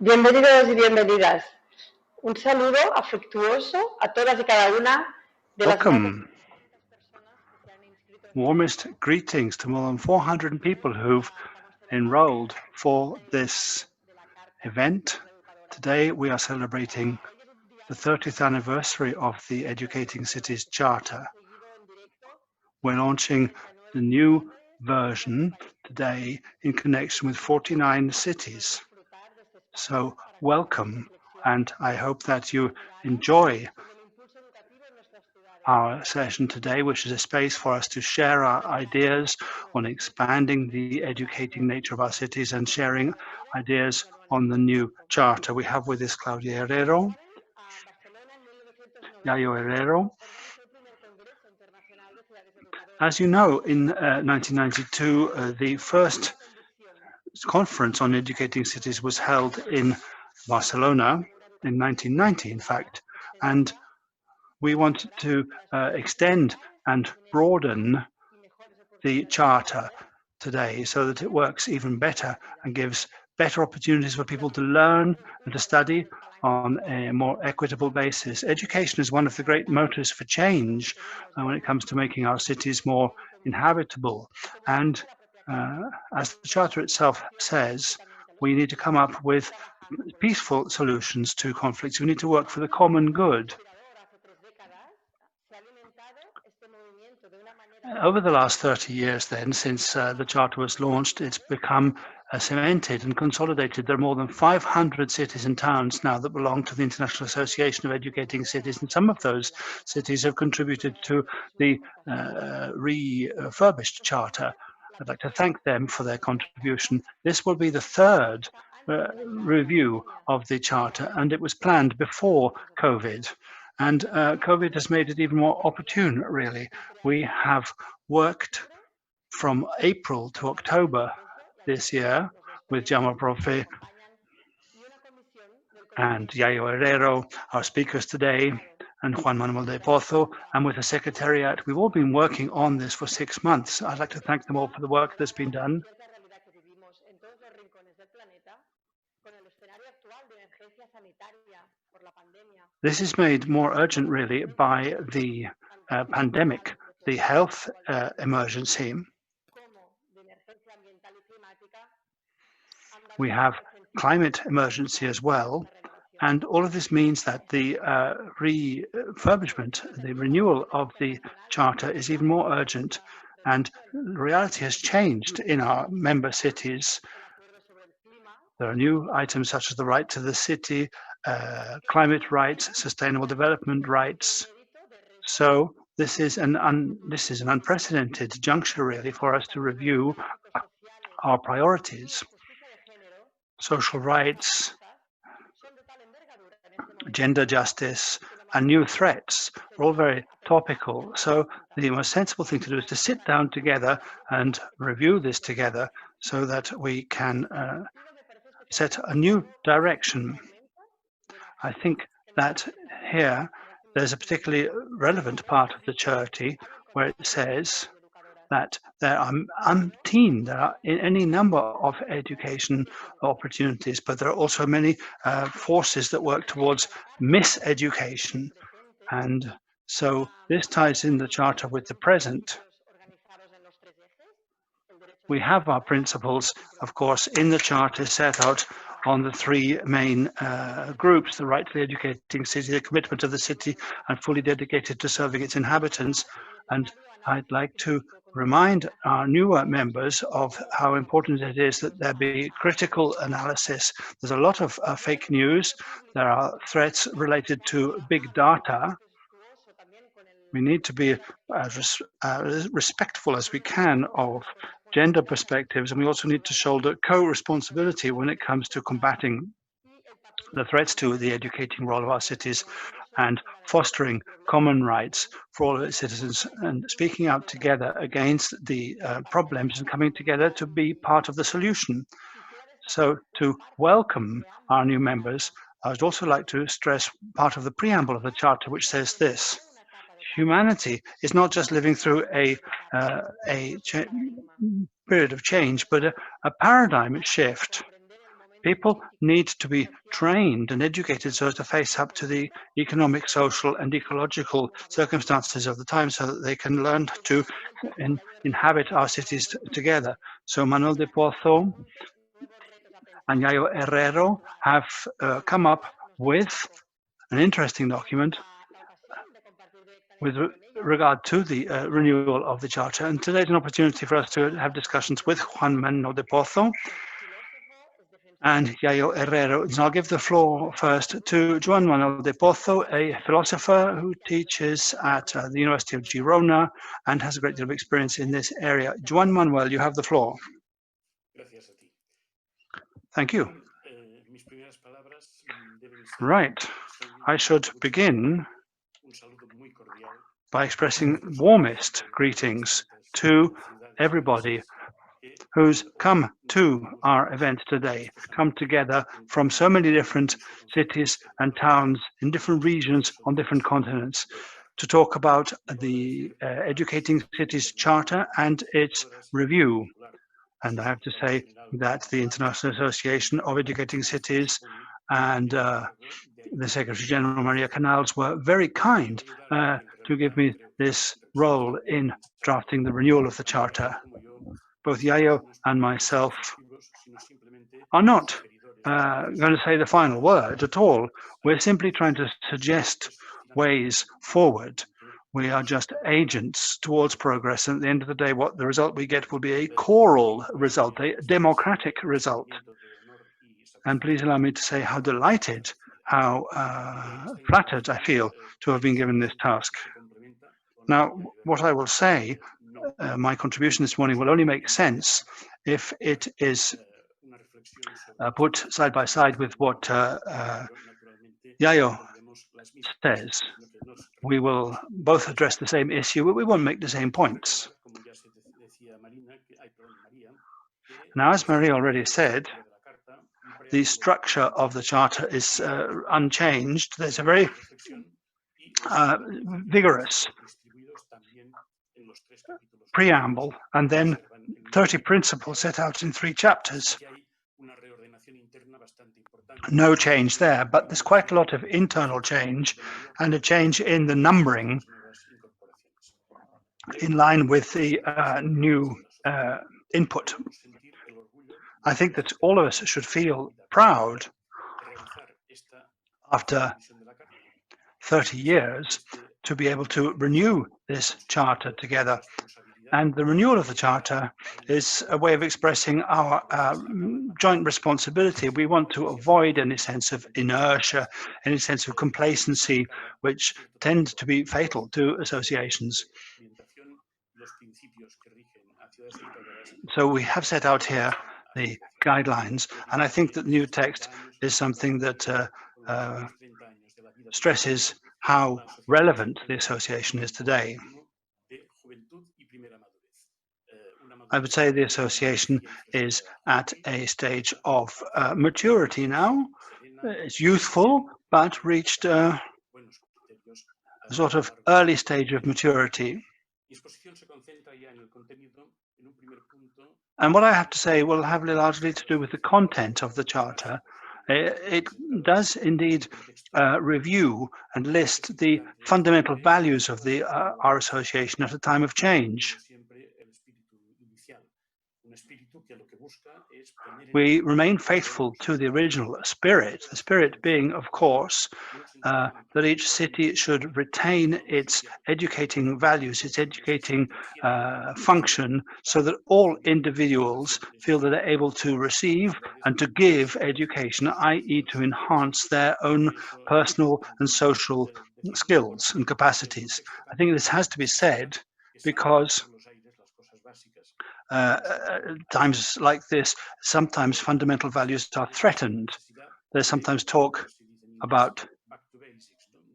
Bienvenidos y bienvenidas. Un saludo afectuoso a todas y cada una de las Welcome. Warmest greetings to more than 400 people who've enrolled for this event. Today we are celebrating the 30th anniversary of the Educating Cities Charter. We're launching the new version today in connection with 49 cities. So welcome, and I hope that you enjoy our session today, which is a space for us to share our ideas on expanding the educating nature of our cities and sharing ideas on the new charter. We have with us Yayo Herrero. As you know, in 1992, the first conference on educating cities was held in Barcelona in 1990, in fact, and we want to extend and broaden the charter today so that it works even better and gives better opportunities for people to learn and to study on a more equitable basis. Education is one of the great motors for change when it comes to making our cities more inhabitable. And as the charter itself says, we need to come up with peaceful solutions to conflicts. We need to work for the common good. Over the last 30 years then, since the Charter was launched, it's become cemented and consolidated. There are more than 500 cities and towns now that belong to the International Association of Educating Cities, and some of those cities have contributed to the refurbished Charter. I'd like to thank them for their contribution. This will be the third review of the Charter, and it was planned before COVID. And COVID has made it even more opportune, really. We have worked from April to October this year with Joan Profe and Yayo Herrero, our speakers today, and Joan Manuel del Pozo, and with the Secretariat. We've all been working on this for 6 months. I'd like to thank them all for the work that's been done. This is made more urgent, really, by the pandemic, the health emergency. We have climate emergency as well, and all of this means that the refurbishment, the renewal of the Charter is even more urgent, and reality has changed in our member cities. There are new items such as the right to the city, climate rights, sustainable development rights. So this is an unprecedented juncture, really, for us to review our priorities. Social rights, gender justice, and new threats are all very topical. So the most sensible thing to do is to sit down together and review this together so that we can set a new direction. I think that here there's a particularly relevant part of the charter where it says that there are any number of education opportunities, but there are also many forces that work towards miseducation. And so this ties in the charter with the present. We have our principles, of course, in the charter set out on the three main groups: the right to the educating city, the commitment of the city, and fully dedicated to serving its inhabitants. And I'd like to remind our newer members of how important it is that there be critical analysis. There's a lot of fake news. There are threats related to big data. We need to be as respectful as we can of gender perspectives, and we also need to shoulder co-responsibility when it comes to combating the threats to the educating role of our cities and fostering common rights for all of its citizens, and speaking out together against the problems and coming together to be part of the solution. So to welcome our new members, I would also like to stress part of the preamble of the Charter, which says this: humanity is not just living through a period of change, but a paradigm shift. People need to be trained and educated so as to face up to the economic, social, and ecological circumstances of the time so that they can learn to inhabit our cities together. So Manuel del Pozo and Yayo Herrero have come up with an interesting document with regard to the renewal of the Charter. And today is an opportunity for us to have discussions with Joan Manuel del Pozo and Yayo Herrero. And I'll give the floor first to Joan Manuel del Pozo, a philosopher who teaches at the University of Girona and has a great deal of experience in this area. Joan Manuel, you have the floor. Thank you. Right. I should begin by expressing warmest greetings to everybody who's come to our event today, come together from so many different cities and towns in different regions on different continents to talk about the Educating Cities Charter and its review. And I have to say that the International Association of Educating Cities and the Secretary General Maria Canals were very kind to give me this role in drafting the renewal of the Charter. Both Yayo and myself are not going to say the final word at all. We're simply trying to suggest ways forward. We are just agents towards progress, and at the end of the day, what the result we get will be a choral result, a democratic result. And please allow me to say how delighted, how flattered I feel to have been given this task. Now, what I will say, my contribution this morning will only make sense if it is put side by side with what Yayo says. We will both address the same issue, but we won't make the same points. Now, as Maria already said, the structure of the Charter is unchanged. There's a very vigorous preamble and then 30 principles set out in 3 chapters. No change there, but there's quite a lot of internal change and a change in the numbering in line with the new input. I think that all of us should feel proud after 30 years to be able to renew this Charter together. And the renewal of the Charter is a way of expressing our joint responsibility. We want to avoid any sense of inertia, any sense of complacency, which tend to be fatal to associations. So we have set out here the guidelines, and I think that the new text is something that stresses how relevant the association is today. I would say the association is at a stage of maturity now. It's youthful, but reached a sort of early stage of maturity. And what I have to say will have largely to do with the content of the Charter. It does indeed review and list the fundamental values of our association at a time of change. We remain faithful to the original spirit, the spirit being, of course, that each city should retain its educating values, its educating function, so that all individuals feel that they're able to receive and to give education, i.e. to enhance their own personal and social skills and capacities. I think this has to be said because times like this, sometimes fundamental values are threatened. There's sometimes talk about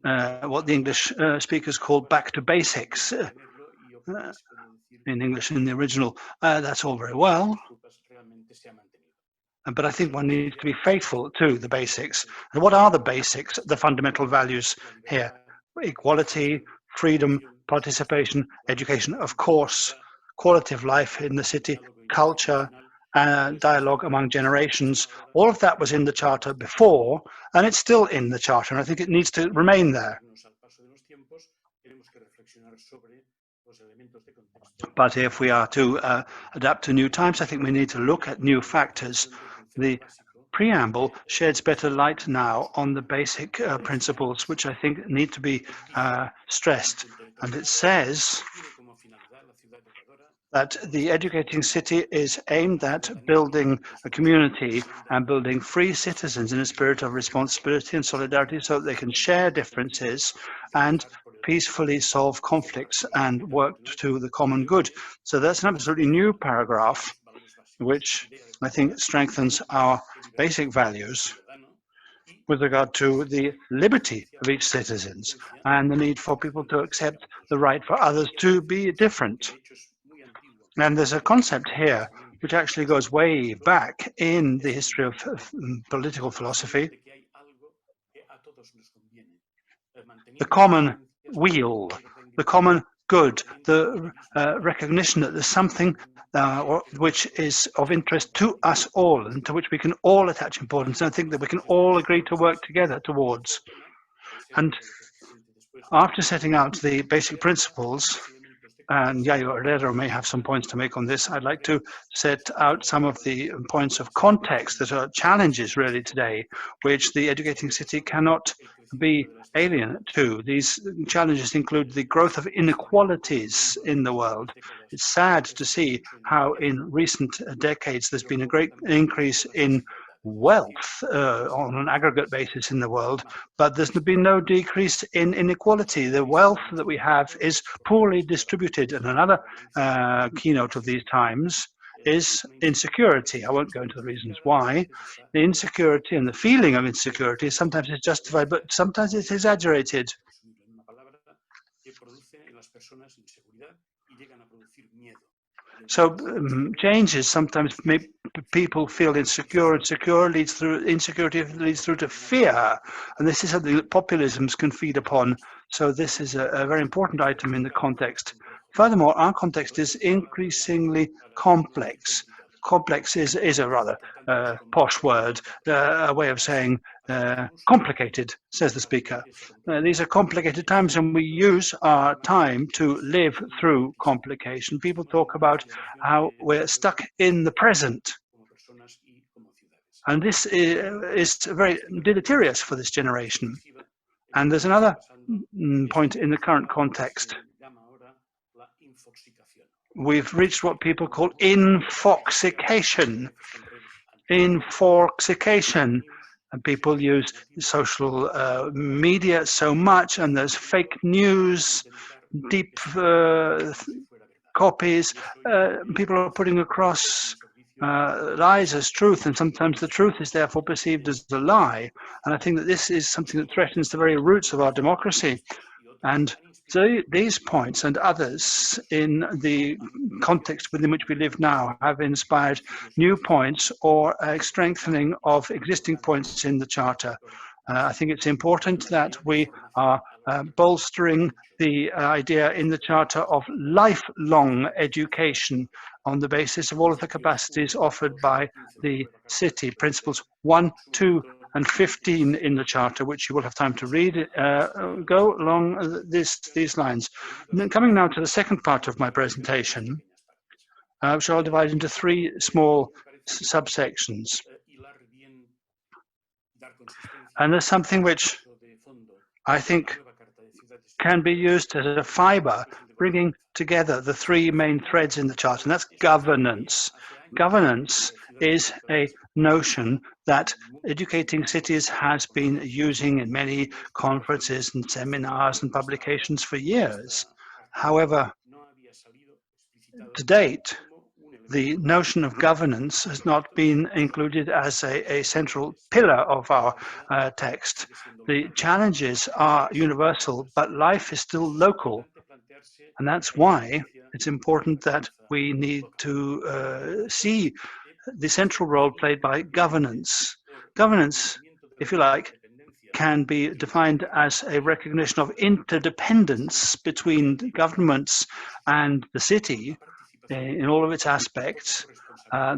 what the English speakers call back to basics. In English, in the original, that's all very well. But I think one needs to be faithful to the basics. And what are the basics, the fundamental values here? Equality, freedom, participation, education, of course, quality of life in the city, culture, dialogue among generations. All of that was in the Charter before, and it's still in the Charter, and I think it needs to remain there. But if we are to adapt to new times, I think we need to look at new factors. The preamble sheds better light now on the basic principles, which I think need to be stressed. And it says that the educating city is aimed at building a community and building free citizens in a spirit of responsibility and solidarity so that they can share differences and peacefully solve conflicts and work to the common good. So that's an absolutely new paragraph, which I think strengthens our basic values with regard to the liberty of each citizen and the need for people to accept the right for others to be different. And there's a concept here which actually goes way back in the history of political philosophy. The common weal, the common good, the recognition that there's something which is of interest to us all and to which we can all attach importance, and I think that we can all agree to work together towards. And after setting out the basic principles, and Yayo Herrero may have some points to make on this, I'd like to set out some of the points of context that are challenges really today, which the educating city cannot be alien to. These challenges include the growth of inequalities in the world. It's sad to see how in recent decades there's been a great increase in wealth on an aggregate basis in the world, but there's been no decrease in inequality. The wealth that we have is poorly distributed, and another keynote of these times is insecurity. I won't go into the reasons why. The insecurity and the feeling of insecurity sometimes is justified, but sometimes it's exaggerated. So changes sometimes make people feel insecure. Insecurity leads through to fear, and this is something that populisms can feed upon. So this is a very important item in the context. Furthermore, our context is increasingly complex. Complex is a rather posh word, a way of saying complicated, says the speaker. These are complicated times, and we use our time to live through complication. People talk about how we're stuck in the present. And this is very deleterious for this generation. And there's another point in the current context. We've reached what people call infoxication. Infoxication. And people use social media so much, and there's fake news, deep copies. People are putting across lies as truth, and sometimes the truth is therefore perceived as a lie. And I think that this is something that threatens the very roots of our democracy. And so these points and others in the context within which we live now have inspired new points or a strengthening of existing points in the Charter. I think it's important that we are bolstering the idea in the Charter of lifelong education on the basis of all of the capacities offered by the city. Principles 1, 2, and 15 in the Charter, which you will have time to read, go along these lines. And then coming now to the second part of my presentation, which I'll divide into 3 small subsections. And there's something which I think can be used as a fiber, bringing together the 3 main threads in the Charter, and that's governance. Governance is a notion that Educating Cities has been using in many conferences and seminars and publications for years. However, to date, the notion of governance has not been included as a central pillar of our text. The challenges are universal, but life is still local. And that's why it's important that we need to see the central role played by governance. Governance, if you like, can be defined as a recognition of interdependence between governments and the city in all of its aspects,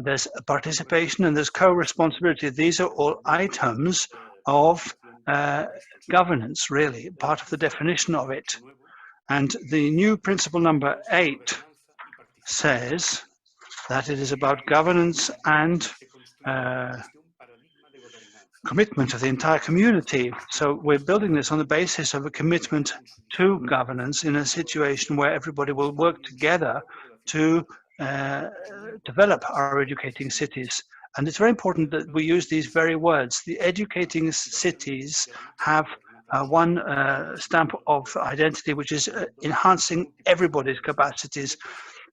there's participation, and there's co-responsibility. These are all items of governance, really, part of the definition of it. And the new principle number 8 says that it is about governance and commitment of the entire community. So we're building this on the basis of a commitment to governance in a situation where everybody will work together to develop our educating cities. And it's very important that we use these very words. The educating cities have one stamp of identity, which is enhancing everybody's capacities,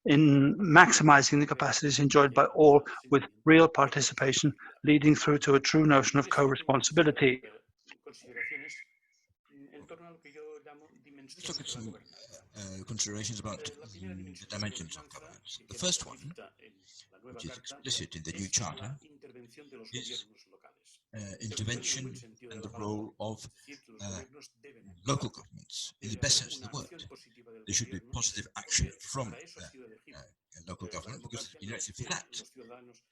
in maximizing the capacities enjoyed by all, with real participation, leading through to a true notion of co-responsibility. Let's look at some considerations about the dimensions of governance. The first one, which is explicit in the new charter, is intervention and the role of local governments, in the best sense of the word. There should be positive action from local government, because in actually for that,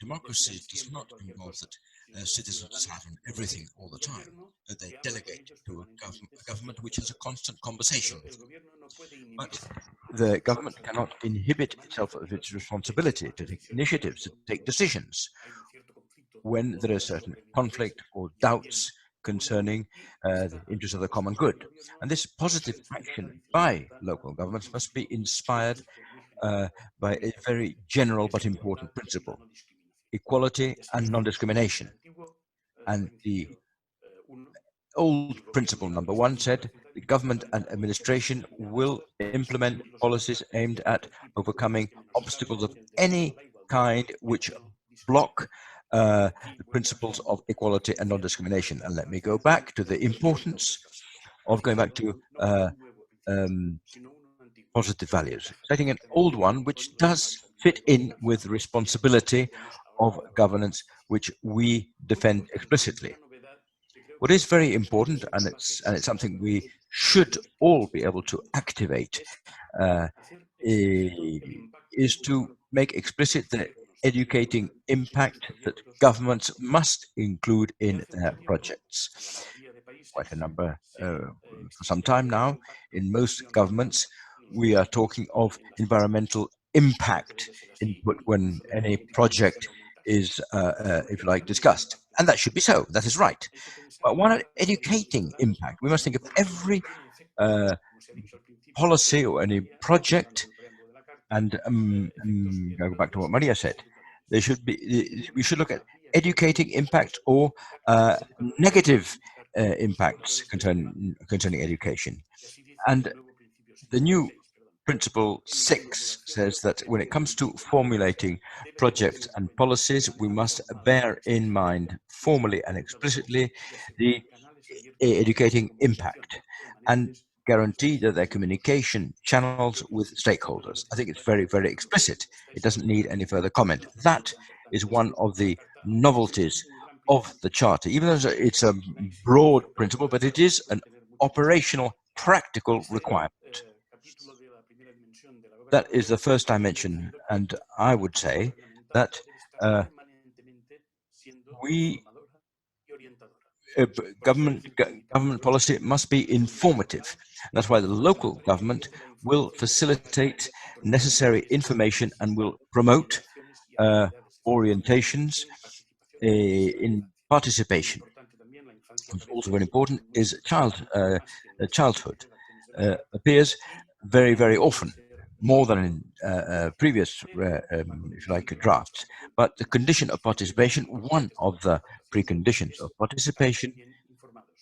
democracy does not involve that citizens have on everything all the time, that they delegate to a government which has a constant conversation with them. But the government cannot inhibit itself of its responsibility to take initiatives, to take decisions when there is certain conflict or doubts concerning the interests of the common good. And this positive action by local governments must be inspired by a very general but important principle: equality and non-discrimination. And the old principle number 1 said the government and administration will implement policies aimed at overcoming obstacles of any kind which block the principles of equality and non-discrimination. And let me go back to the importance of going back to positive values, setting an old one which does fit in with the responsibility of governance, which we defend explicitly. What is very important, and it's something we should all be able to activate, is to make explicit the educating impact that governments must include in their projects. Quite a number for some time now. In most governments, we are talking of environmental impact input when any project is, if you like, discussed. And that should be so, that is right. But one educating impact, we must think of every policy or any project, and go back to what Maria said. There should be, we should look at educating impact or negative impacts concerning education. And the new Principle 6 says that when it comes to formulating projects and policies, we must bear in mind formally and explicitly the educating impact and guarantee that their communication channels with stakeholders. I think it's very, very explicit. It doesn't need any further comment. That is one of the novelties of the Charter, even though it's a broad principle, but it is an operational, practical requirement. That is the first dimension, and I would say that government policy must be informative. That's why the local government will facilitate necessary information and will promote orientations in participation. What's also very important is childhood appears very, very often, more than in previous, if you like, drafts. But the condition of participation, one of the preconditions of participation,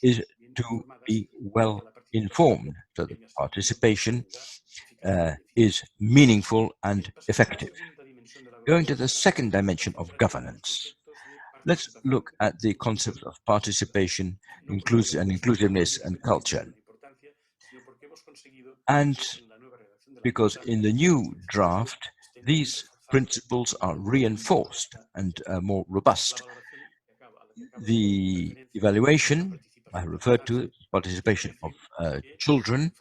is to be well informed, so that participation is meaningful and effective. Going to the second dimension of governance, let's look at the concepts of participation, inclusiveness, and culture. And because in the new draft, these principles are reinforced and more robust. The evaluation I referred to, participation of children,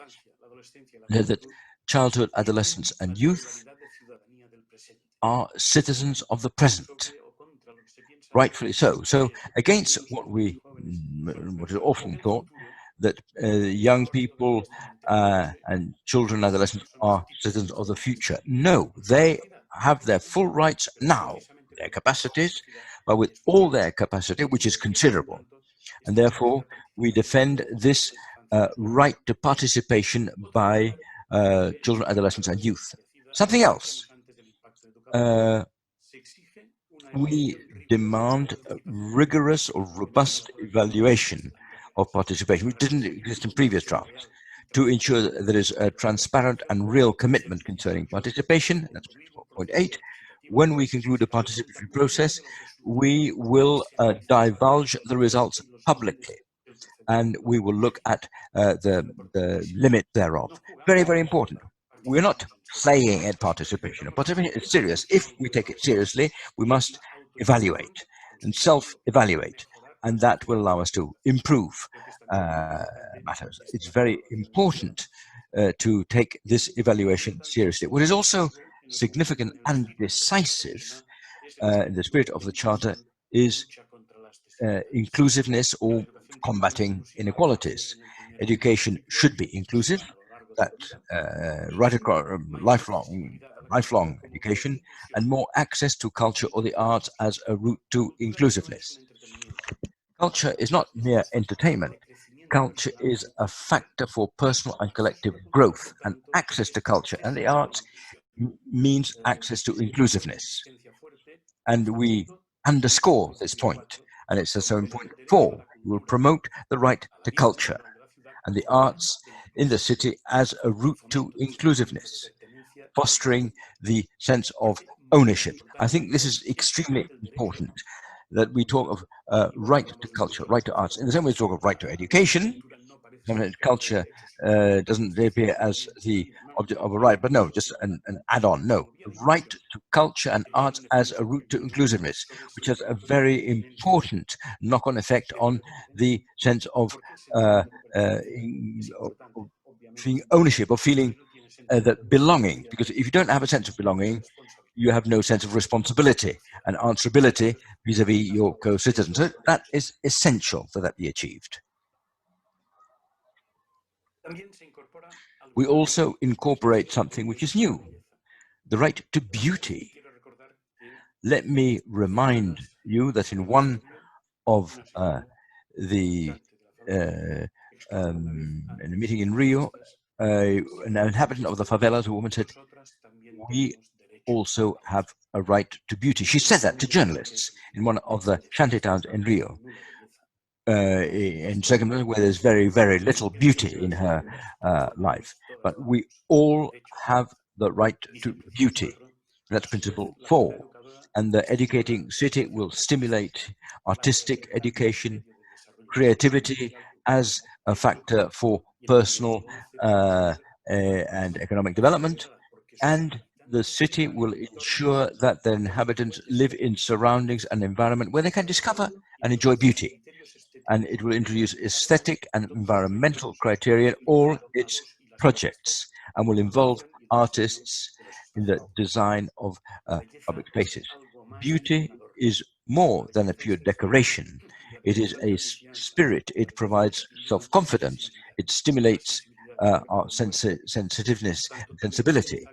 that childhood, adolescence, and youth are citizens of the present. Rightfully so. So against what is often thought, that young people and children and adolescents are citizens of the future. No, they have their full rights now, their capacities, but with all their capacity, which is considerable. And therefore, we defend this right to participation by children, adolescents, and youth. Something else. We demand a rigorous or robust evaluation of participation, which didn't exist in previous drafts, to ensure that there is a transparent and real commitment concerning participation. That's point 8. When we conclude a participatory process, we will divulge the results publicly, and we will look at the limit thereof. Very, very important. We're not playing at participation. Participation is serious. If we take it seriously, we must evaluate and self-evaluate, and that will allow us to improve matters. It's very important to take this evaluation seriously. What is also significant and decisive in the spirit of the Charter is inclusiveness or combating inequalities. Education should be inclusive, that right across lifelong education, and more access to culture or the arts as a route to inclusiveness. Culture is not mere entertainment. Culture is a factor for personal and collective growth, and access to culture and the arts means access to inclusiveness. And we underscore this point, and it says so in point 4. We will promote the right to culture and the arts in the city as a route to inclusiveness, fostering the sense of ownership. I think this is extremely important, that we talk of right to culture, right to arts. In the same way we talk of right to education, culture doesn't appear as the object of a right, but no, just an add-on. No, right to culture and arts as a route to inclusiveness, which has a very important knock-on effect on the sense of feeling ownership, or feeling that belonging. Because if you don't have a sense of belonging, you have no sense of responsibility and answerability vis-a-vis your co-citizens. So that is essential for that be achieved. We also incorporate something which is new, the right to beauty. Let me remind you that in one of in a meeting in Rio, an inhabitant of the favelas, a woman said, "We also have a right to beauty." She said that to journalists in one of the shanty towns in Rio. In circumstances where there's very, very little beauty in her life. But we all have the right to beauty. That's principle 4. And the educating city will stimulate artistic education, creativity as a factor for personal and economic development. And the city will ensure that the inhabitants live in surroundings and environment where they can discover and enjoy beauty. And it will introduce aesthetic and environmental criteria in all its projects, and will involve artists in the design of public spaces. Beauty is more than a pure decoration. It is a spirit. It provides self-confidence. It stimulates our sensitiveness and sensibility.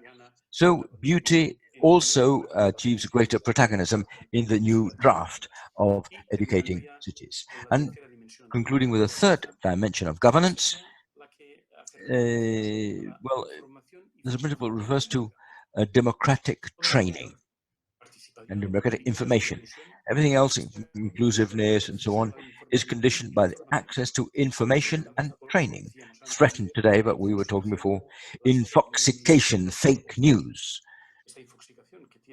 So beauty also achieves greater protagonism in the new draft of educating cities. And concluding with a third dimension of governance, well, there's a principle that refers to democratic training and democratic information. Everything else, inclusiveness and so on, is conditioned by the access to information and training. Threatened today, but we were talking before, infoxication, fake news.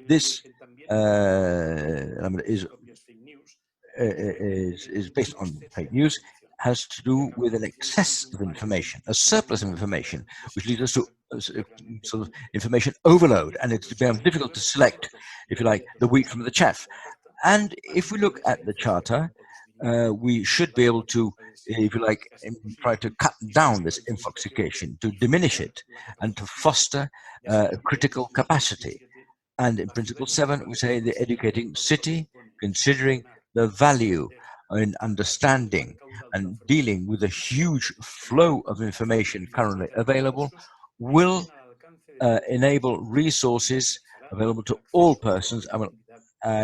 This is based on fake news, has to do with an excess of information, a surplus of information, which leads us to sort of information overload, and it's become difficult to select, if you like, the wheat from the chaff. And if we look at the Charter, we should be able to, if you like, try to cut down this infoxication, to diminish it, and to foster critical capacity. And in Principle 7, we say the educating city, considering the value in understanding and dealing with the huge flow of information currently available, will enable resources available to all persons and will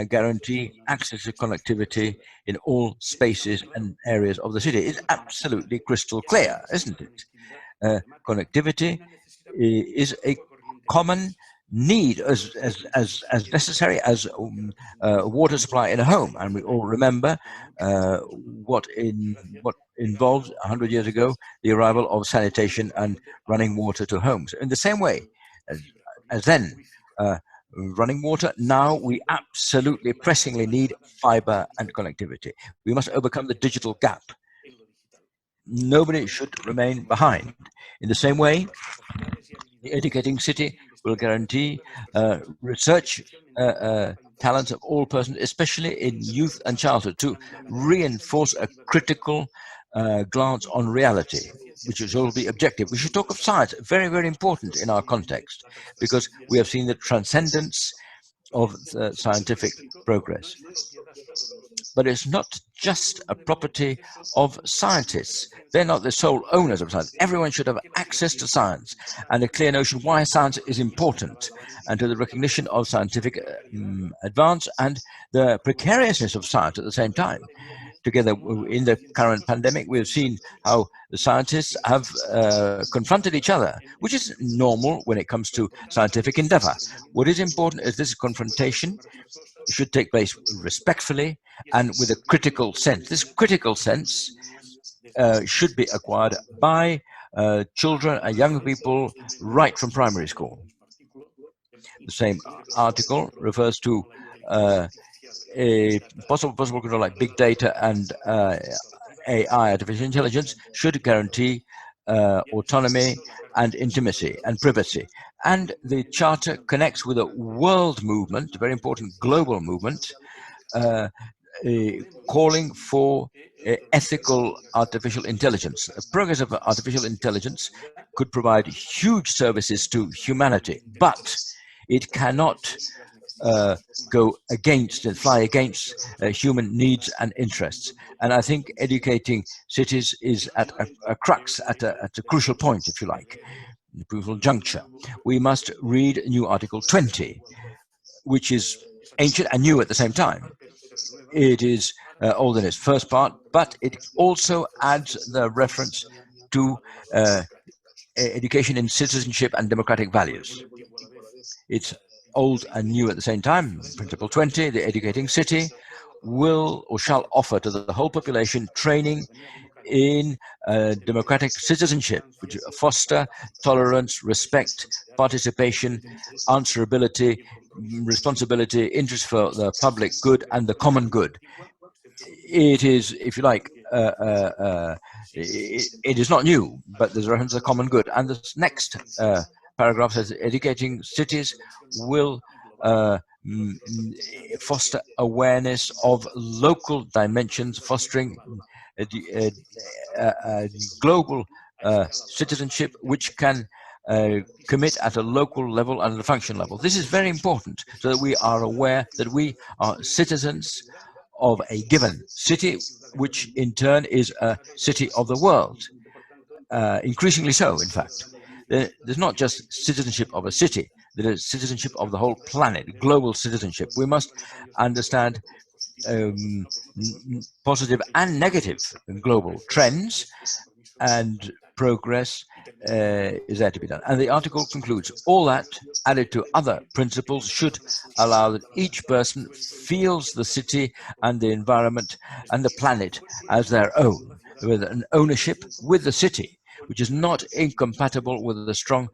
guarantee access to connectivity in all spaces and areas of the city. It's absolutely crystal clear, isn't it? Connectivity is a common need as necessary as water supply in a home, and we all remember what involved 100 years ago the arrival of sanitation and running water to homes. In the same way as then running water, now we absolutely pressingly need fiber and connectivity. We must overcome the digital gap. Nobody should remain behind. In the same way, the educating city will guarantee research talents of all persons, especially in youth and childhood, to reinforce a critical glance on reality, which should all be objective. We should talk of science, very, very important in our context, because we have seen the transcendence of scientific progress. But it's not just a property of scientists. They're not the sole owners of science. Everyone should have access to science and a clear notion why science is important, and to the recognition of scientific advance and the precariousness of science at the same time. Together in the current pandemic, we have seen how the scientists have confronted each other, which is normal when it comes to scientific endeavor. What is important is this confrontation should take place respectfully and with a critical sense. This critical sense should be acquired by children and young people right from primary school. The same article refers to a possible control like big data and AI, artificial intelligence, should guarantee autonomy and intimacy and privacy. And the Charter connects with a world movement, a very important global movement, calling for ethical artificial intelligence. The progress of artificial intelligence could provide huge services to humanity, but it cannot go against and fly against human needs and interests. And I think educating cities is at a crux, at a crucial point, if you like, a crucial juncture. We must read new Article 20, which is ancient and new at the same time. It is old in its first part, but it also adds the reference to education in citizenship and democratic values. It's old and new at the same time. Principle 20, the educating city, will or shall offer to the whole population training in democratic citizenship, which foster tolerance, respect, participation, answerability, responsibility, interest for the public good and the common good. It is, if you like, it is not new, but there's a reference to the common good. And this next paragraph says educating cities will foster awareness of local dimensions, fostering global citizenship, which can commit at a local level and at a function level. This is very important, so that we are aware that we are citizens of a given city, which in turn is a city of the world, increasingly so, in fact. There's not just citizenship of a city, there is citizenship of the whole planet, global citizenship. We must understand positive and negative global trends, and progress is there to be done. And the article concludes, all that added to other principles should allow that each person feels the city and the environment and the planet as their own, with an ownership with the city, which is not incompatible with a strong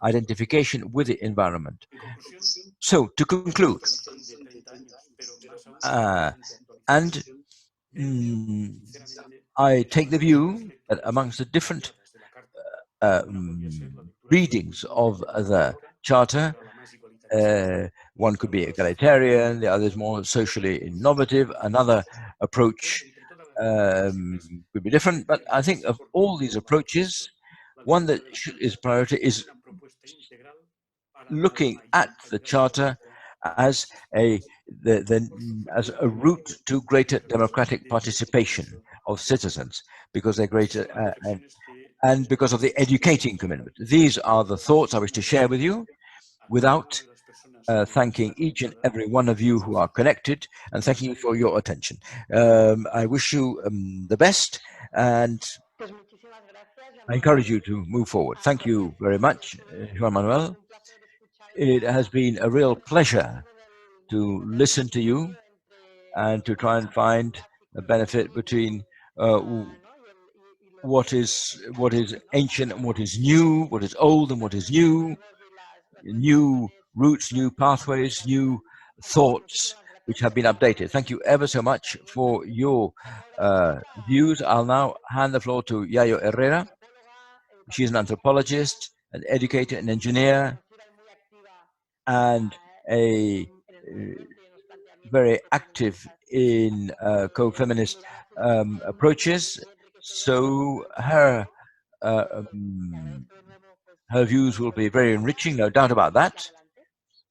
identification with the environment. So, to conclude, I take the view that amongst the different readings of the Charter, one could be egalitarian, the other is more socially innovative, another approach could be different, but I think of all these approaches, one that is priority is looking at the Charter as as a route to greater democratic participation of citizens, because they're greater and because of the educating commitment. These are the thoughts I wish to share with you, without thanking each and every one of you who are connected, and thanking you for your attention. I wish you the best, and I encourage you to move forward. Thank you very much, Joan Manuel. It has been a real pleasure to listen to you and to try and find a benefit between what is ancient and what is new, what is old and what is new, new routes, new pathways, new thoughts which have been updated. Thank you ever so much for your views. I'll now hand the floor to Yayo Herrero. She's an anthropologist, an educator, an engineer, and a very active in co-feminist approaches. So her views will be very enriching, no doubt about that.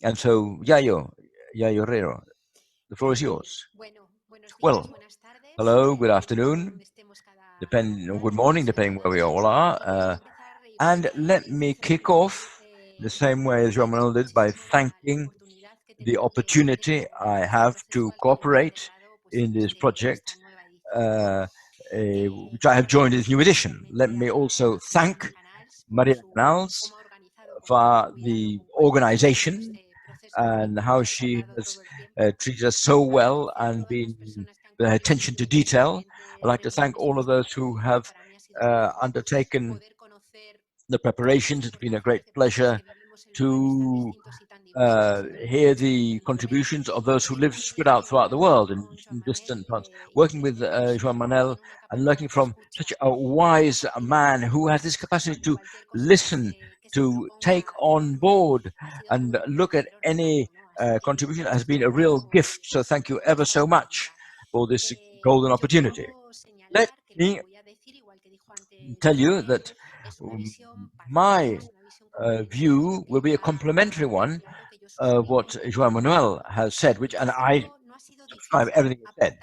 And so, Yayo Herrero, the floor is yours. Well, hello, good afternoon, good morning, depending where we all are. And let me kick off the same way as Joan Manuel did, by thanking the opportunity I have to cooperate in this project, which I have joined as new edition. Let me also thank Maria Canals for the organization and how she has treated us so well and been with her attention to detail. I'd like to thank all of those who have undertaken the preparations. It's been a great pleasure to hear the contributions of those who live spread out throughout the world in distant parts. Working with Joan Manuel and learning from such a wise man who has this capacity to listen, to take on board and look at any contribution, has been a real gift. So thank you ever so much for this golden opportunity. Let me tell you that my view will be a complementary one of what Joan Manuel has said, and I subscribe everything he said.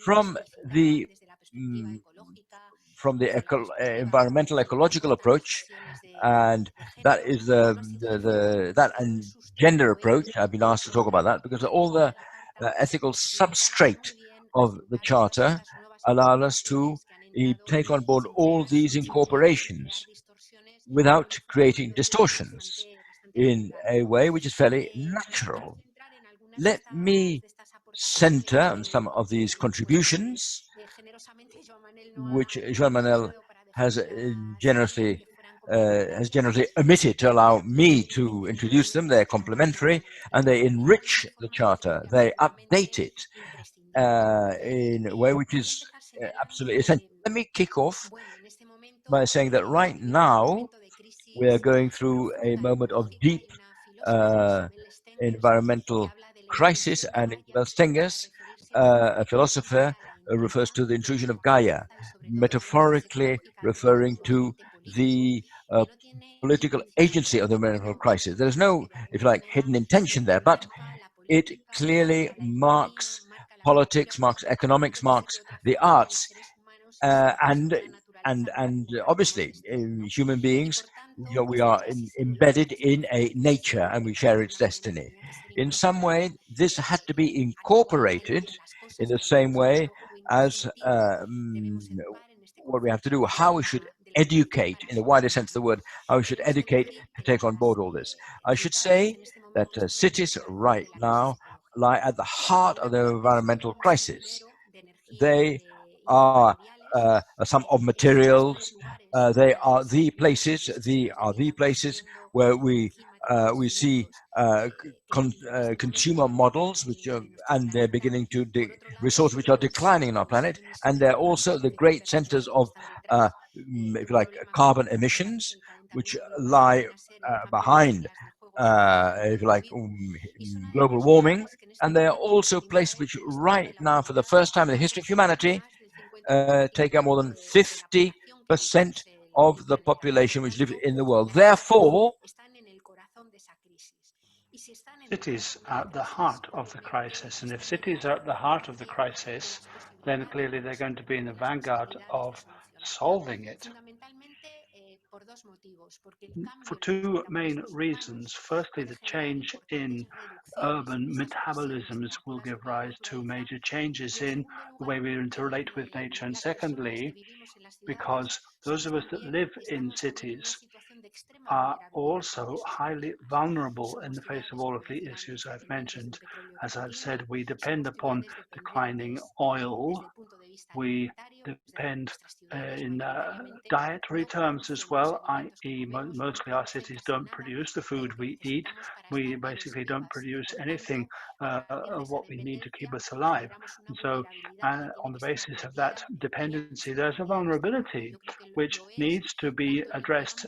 From the environmental ecological approach, and that is that and gender approach. I've been asked to talk about that because all the ethical substrate of the Charter allowed us to take on board all these incorporations without creating distortions, in a way which is fairly natural. Let me center on some of these contributions, which Joan Manuel has generously omitted to allow me to introduce them. They're complementary and they enrich the Charter. They update it in a way which is absolutely essential. Let me kick off by saying that right now we are going through a moment of deep environmental crisis, and Nicolas Tenges, a philosopher, refers to the intrusion of Gaia, metaphorically referring to the political agency of the environmental crisis. There is no, if you like, hidden intention there, but it clearly marks politics, marks economics, marks the arts, and obviously human beings. We are embedded in a nature and we share its destiny. In some way, this had to be incorporated in the same way as what we have to do, how we should educate, in the wider sense of the word, how we should educate to take on board all this. I should say that cities right now lie at the heart of the environmental crisis. They are some of materials. They are the places. Where we see consumer models, which are, and they're beginning to resources which are declining in our planet, and they're also the great centers of, if you like, carbon emissions, which lie behind, if you like, global warming, and they are also places which, right now, for the first time in the history of humanity, take up more than 50% of the population which live in the world. Therefore, cities are at the heart of the crisis. And if cities are at the heart of the crisis, then clearly they're going to be in the vanguard of solving it. For two main reasons. Firstly, the change in urban metabolisms will give rise to major changes in the way we interrelate with nature. And secondly, because those of us that live in cities are also highly vulnerable in the face of all of the issues I've mentioned. As I've said, we depend upon declining oil. We depend in dietary terms as well, i.e. mostly our cities don't produce the food we eat. We basically don't produce anything of what we need to keep us alive. And so on the basis of that dependency, there's a vulnerability which needs to be addressed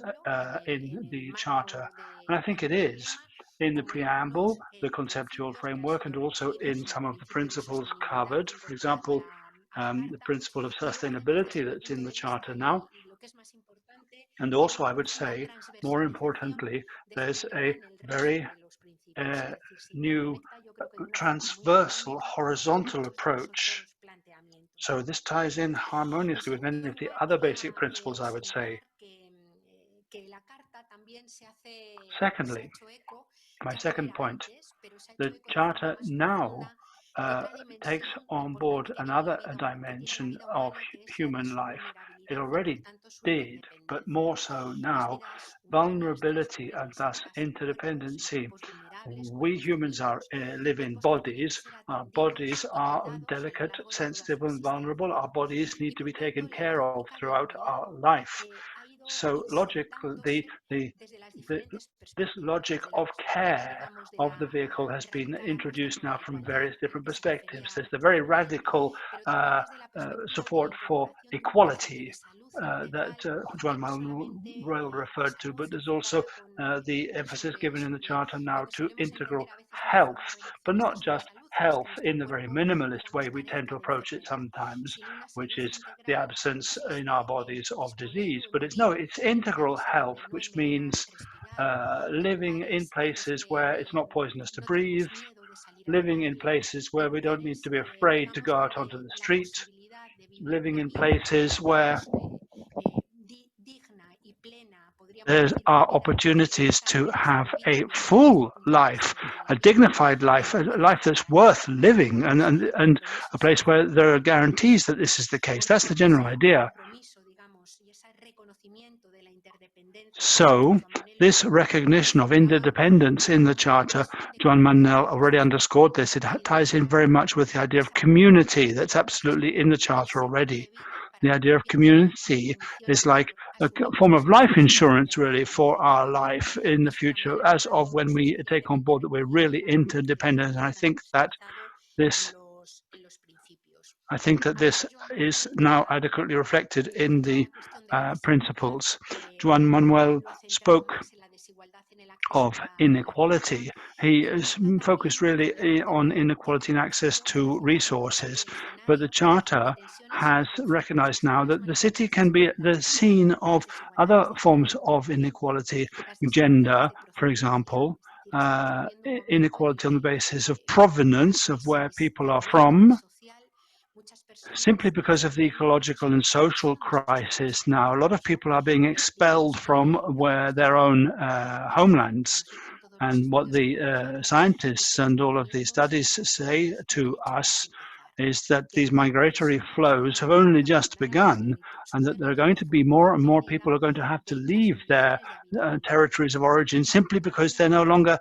in the Charter. And I think it is in the preamble, the conceptual framework, and also in some of the principles covered. For example, the principle of sustainability that's in the Charter now. And also, I would say, more importantly, there's a very new transversal, horizontal approach. So this ties in harmoniously with many of the other basic principles, I would say. Secondly, my second point, the Charter now takes on board another dimension of human life. It already did, but more so now, vulnerability and thus interdependency. We humans live in bodies. Our bodies are delicate, sensitive, and vulnerable. Our bodies need to be taken care of throughout our life. So logically, this logic of care of the vehicle has been introduced now from various different perspectives. There's the very radical support for equality that Joan Manuel referred to, but there's also the emphasis given in the Charter now to integral health, but not just health in the very minimalist way we tend to approach it sometimes, which is the absence in our bodies of disease. But it's integral health, which means living in places where it's not poisonous to breathe, living in places where we don't need to be afraid to go out onto the street, living in places where there are opportunities to have a full life, a dignified life, a life that's worth living, and a place where there are guarantees that this is the case. That's the general idea. So this recognition of interdependence in the Charter, Joan Manuel already underscored this. It ties in very much with the idea of community that's absolutely in the Charter already. The idea of community is like a form of life insurance, really, for our life in the future, as of when we take on board that we're really interdependent. And I think that this is now adequately reflected in the principles. Joan Manuel spoke of inequality. He is focused really on inequality in access to resources, but the Charter has recognized now that the city can be the scene of other forms of inequality, gender, for example, inequality on the basis of provenance, of where people are from, simply because of the ecological and social crisis now. A lot of people are being expelled from their own homelands. And what the scientists and all of the studies say to us is that these migratory flows have only just begun, and that there are going to be more and more people who are going to have to leave their territories of origin simply because they no longer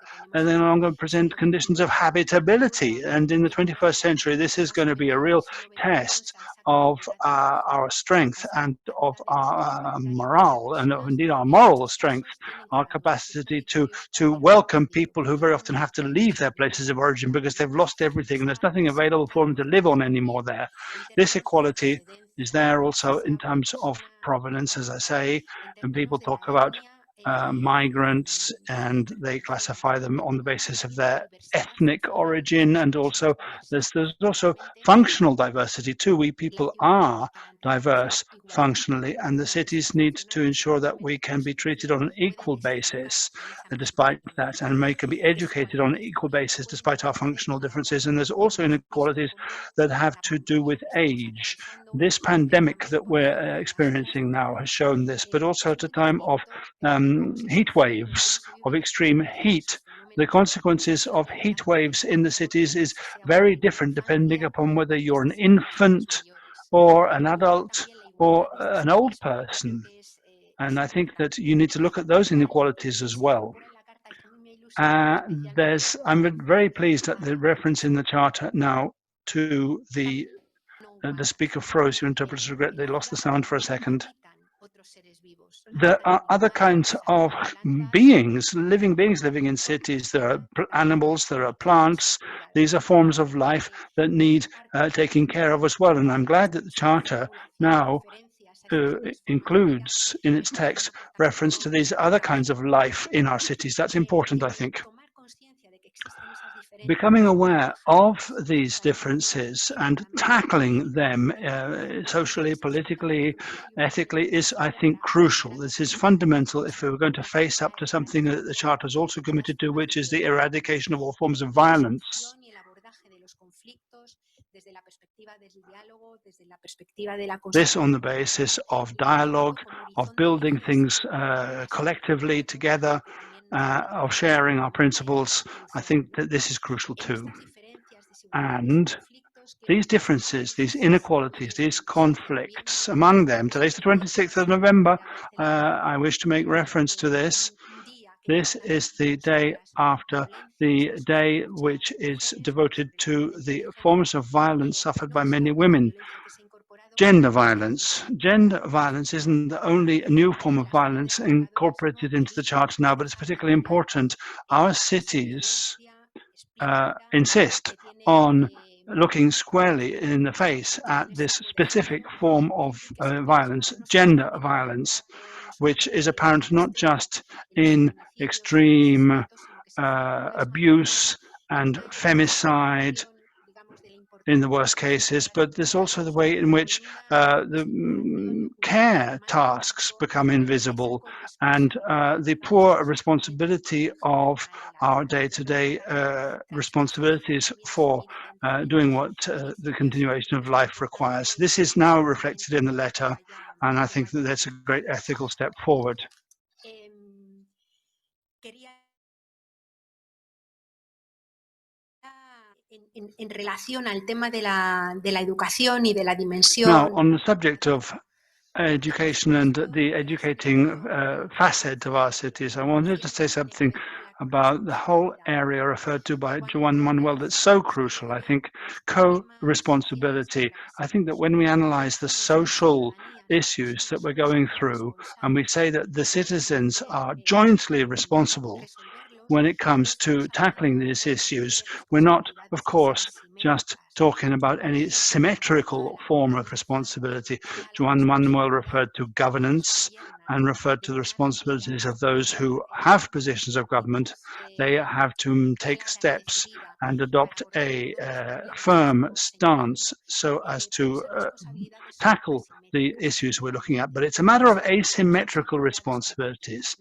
present conditions of habitability. And in the 21st century, this is going to be a real test of our strength and of our morale, and indeed our moral strength, our capacity to welcome people who very often have to leave their places of origin because they've lost everything and there's nothing available for them to live on anymore there. This equality is there also in terms of provenance, as I say, and people talk about migrants, and they classify them on the basis of their ethnic origin, and also there's also functional diversity too. We people are diverse functionally, and the cities need to ensure that we can be treated on an equal basis despite that, and we can be educated on an equal basis despite our functional differences. And there's also inequalities that have to do with age. This pandemic that we're experiencing now has shown this, but also at a time of heat waves, of extreme heat. The consequences of heat waves in the cities is very different depending upon whether you're an infant or an adult or an old person. And I think that you need to look at those inequalities as well. I'm very pleased at the reference in the Charter now to the speaker froze. Your interpreters regret they lost the sound for a second. There are other kinds of beings, living in cities. There are animals, there are plants. These are forms of life that need taking care of as well. And I'm glad that the Charter now includes in its text reference to these other kinds of life in our cities. That's important, I think. Becoming aware of these differences and tackling them socially, politically, ethically is, I think, crucial. This is fundamental if we're going to face up to something that the Charter is also committed to, which is the eradication of all forms of violence. This on the basis of dialogue, of building things collectively together, of sharing our principles. I think that this is crucial too. And these differences, these inequalities, these conflicts among them, today's the 26th of November, I wish to make reference to this. This is the day after the day which is devoted to the forms of violence suffered by many women. Gender violence. Gender violence isn't the only new form of violence incorporated into the Charter now, but it's particularly important. Our cities insist on looking squarely in the face at this specific form of violence, gender violence, which is apparent not just in extreme abuse and femicide in the worst cases, but there's also the way in which the care tasks become invisible, and the poor responsibility of our day-to-day responsibilities for doing what the continuation of life requires. This is now reflected in the letter, and I think that that's a great ethical step forward. Now, on the subject of education and the educating facet of our cities, I wanted to say something about the whole area referred to by Joan Manuel that's so crucial. I think co-responsibility. I think that when we analyze the social issues that we're going through, and we say that the citizens are jointly responsible when it comes to tackling these issues, we're not, of course, just talking about any symmetrical form of responsibility. Joan Manuel referred to governance and referred to the responsibilities of those who have positions of government. They have to take steps and adopt a firm stance so as to tackle the issues we're looking at. But it's a matter of asymmetrical responsibilities,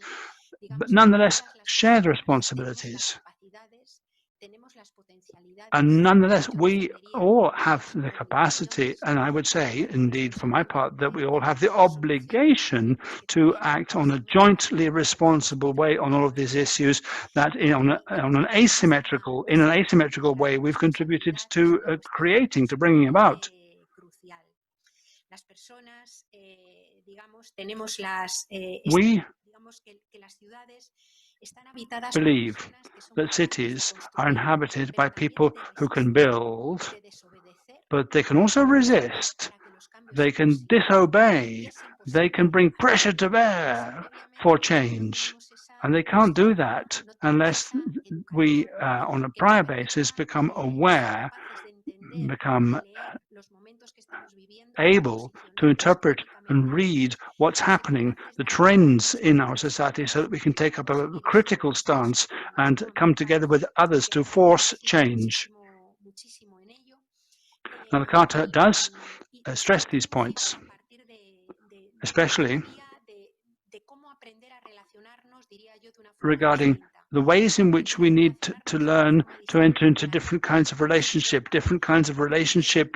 but nonetheless shared responsibilities. And nonetheless, we all have the capacity, and I would say, indeed, for my part, that we all have the obligation to act on a jointly responsible way on all of these issues that in an asymmetrical way we've contributed to creating, to bringing about. We believe that cities are inhabited by people who can build, but they can also resist, they can disobey, they can bring pressure to bear for change. And they can't do that unless we, on a prior basis, become aware, become able to interpret and read what's happening, the trends in our society, so that we can take up a critical stance and come together with others to force change. Now, the Carta does stress these points, especially regarding the ways in which we need to learn to enter into different kinds of relationship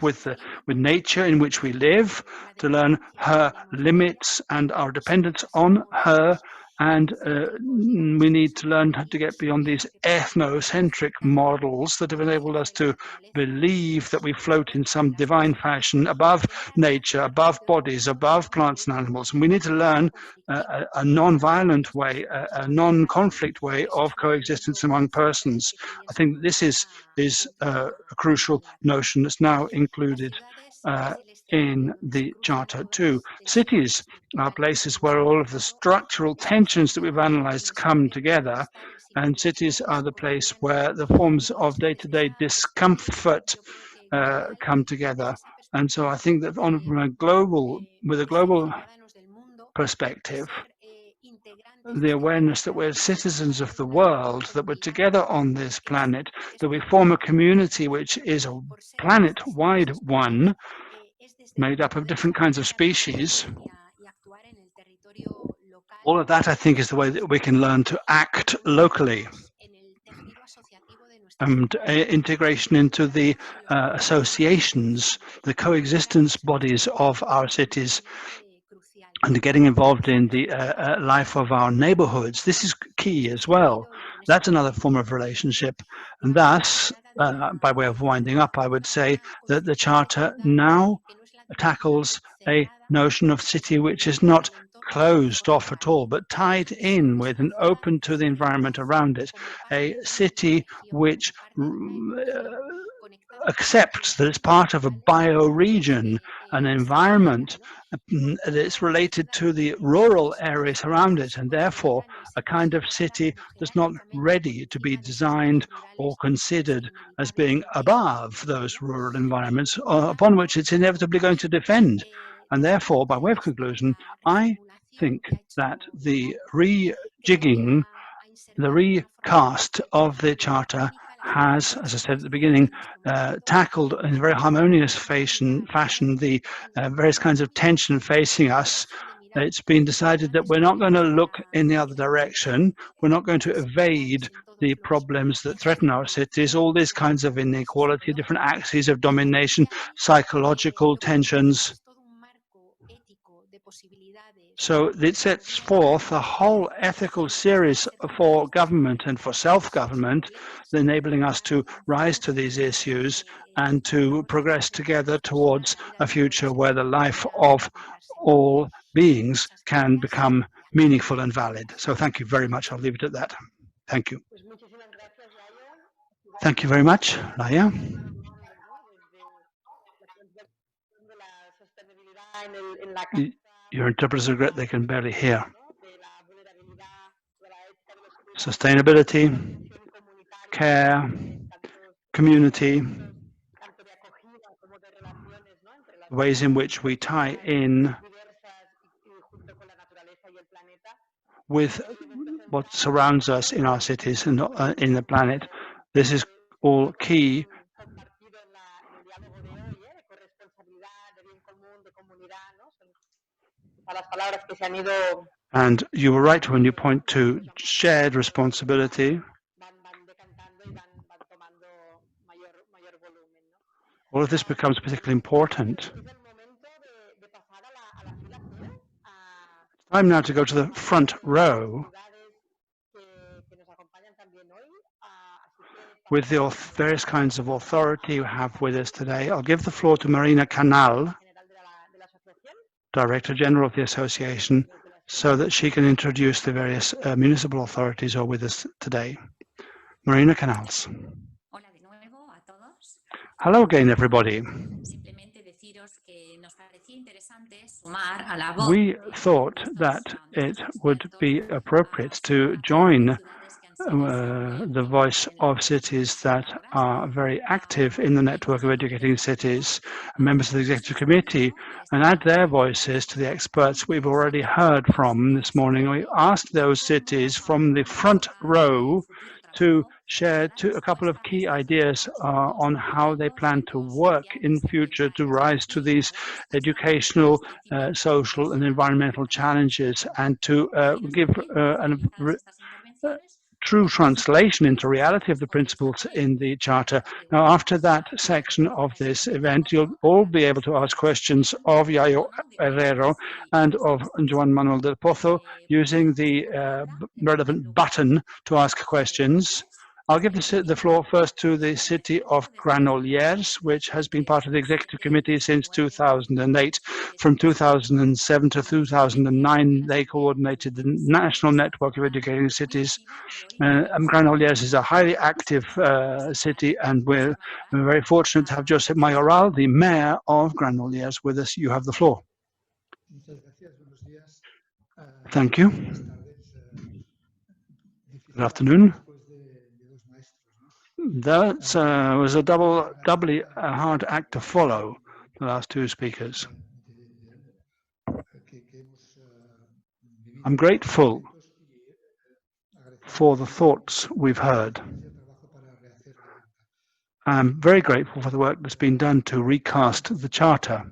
with nature in which we live, to learn her limits and our dependence on her, and we need to learn how to get beyond these ethnocentric models that have enabled us to believe that we float in some divine fashion above nature, above bodies, above plants and animals. And we need to learn a non-violent way, a non-conflict way of coexistence among persons. I think this is a crucial notion that's now included in the Charter too. Cities are places where all of the structural tensions that we've analyzed come together, and cities are the place where the forms of day-to-day discomfort come together. And so I think that with a global perspective, the awareness that we're citizens of the world, that we're together on this planet, that we form a community which is a planet-wide one, made up of different kinds of species. All of that, I think, is the way that we can learn to act locally. And integration into the associations, the coexistence bodies of our cities, and getting involved in the life of our neighborhoods. This is key as well. That's another form of relationship. And thus, by way of winding up, I would say that the Charter now tackles a notion of city which is not closed off at all, but tied in with and open to the environment around it. A city which accepts that it's part of a bioregion, an environment that's related to the rural areas around it, and therefore a kind of city that's not ready to be designed or considered as being above those rural environments upon which it's inevitably going to defend. And therefore, by way of conclusion, I think that the rejigging, the recast of the Charter has, as I said at the beginning, tackled in a very harmonious fashion the various kinds of tension facing us. It's been decided that we're not going to look in the other direction. We're not going to evade the problems that threaten our cities, all these kinds of inequality, different axes of domination, psychological tensions. So it sets forth a whole ethical series for government and for self-government, enabling us to rise to these issues and to progress together towards a future where the life of all beings can become meaningful and valid. So thank you very much. I'll leave it at that. Thank you. Thank you very much, Laia. Your interpreters regret they can barely hear. Sustainability, care, community, ways in which we tie in with what surrounds us in our cities and in the planet. This is all key. And you were right when you point to shared responsibility. All of this becomes particularly important. It's time now to go to the front row with the various kinds of authority you have with us today. I'll give the floor to Marina Canal, Director General of the Association, so that she can introduce the various municipal authorities who are with us today. Marina Canals. Hello again, everybody. We thought that it would be appropriate to join the voice of cities that are very active in the network of educating cities, members of the executive committee, and add their voices to the experts we've already heard from this morning. We asked those cities from the front row to share a couple of key ideas on how they plan to work in future to rise to these educational, social and environmental challenges, and to give true translation into reality of the principles in the Charter. Now, after that section of this event, you'll all be able to ask questions of Yayo Herrero and of Joan Manuel del Pozo using the relevant button to ask questions. I'll give the floor first to the city of Granollers, which has been part of the executive committee since 2008. From 2007 to 2009, they coordinated the national network of educating cities. Granollers is a highly active city, and we're very fortunate to have Josep Mayoral, the mayor of Granollers, with us. You have the floor. Thank you. Good afternoon. That was a doubly hard act to follow, the last two speakers. I'm grateful for the thoughts we've heard. I'm very grateful for the work that's been done to recast the Charter.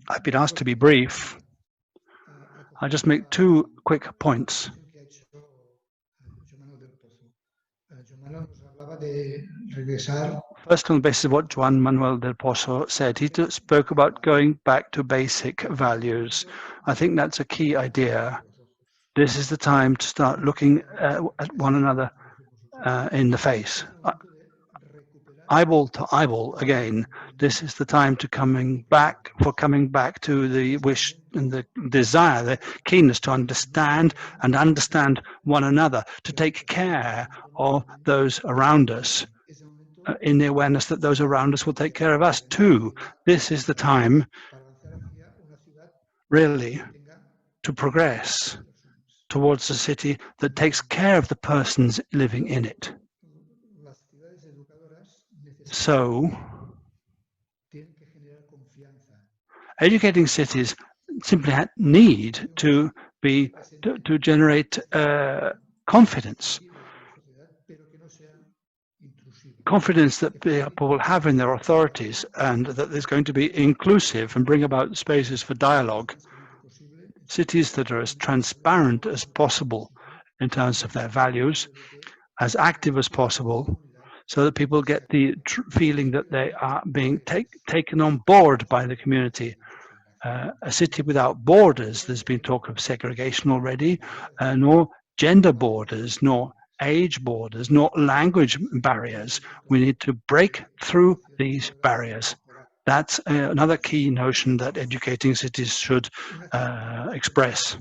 I've been asked to be brief. I'll just make two quick points. First, on the basis of what Joan Manuel del Pozo said, he spoke about going back to basic values. I think that's a key idea. This is the time to start looking at one another in the face. Eyeball to eyeball again. This is the time to coming back to the wish and the desire, the keenness to understand one another, to take care of those around us, in the awareness that those around us will take care of us too. This is the time, really, to progress towards a city that takes care of the persons living in it. So, educating cities simply need to generate confidence that people will have in their authorities, and that there's going to be inclusive and bring about spaces for dialogue. Cities that are as transparent as possible in terms of their values, as active as possible, so that people get the feeling that they are being taken on board by the community. A city without borders, there's been talk of segregation already, nor gender borders, nor age borders, nor language barriers. We need to break through these barriers. That's another key notion that educating cities should express.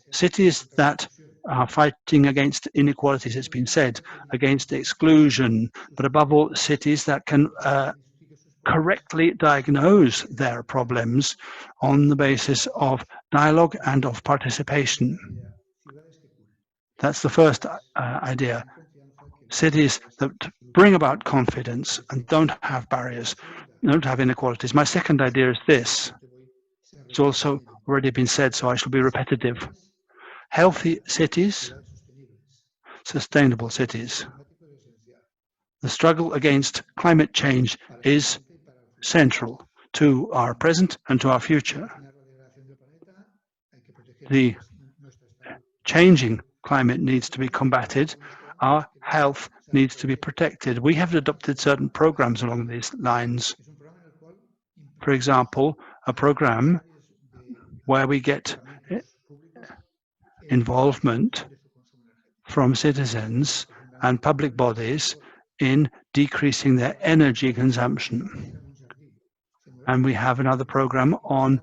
Cities that are fighting against inequalities, it's been said, against exclusion, but above all, cities that can correctly diagnose their problems on the basis of dialogue and of participation. That's the first idea. Cities that bring about confidence and don't have barriers, don't have inequalities. My second idea is this. It's also already been said, so I shall be repetitive. Healthy cities, sustainable cities. The struggle against climate change is central to our present and to our future. The changing climate needs to be combated. Our health needs to be protected. We have adopted certain programs along these lines. For example, a program where we get involvement from citizens and public bodies in decreasing their energy consumption. And we have another program on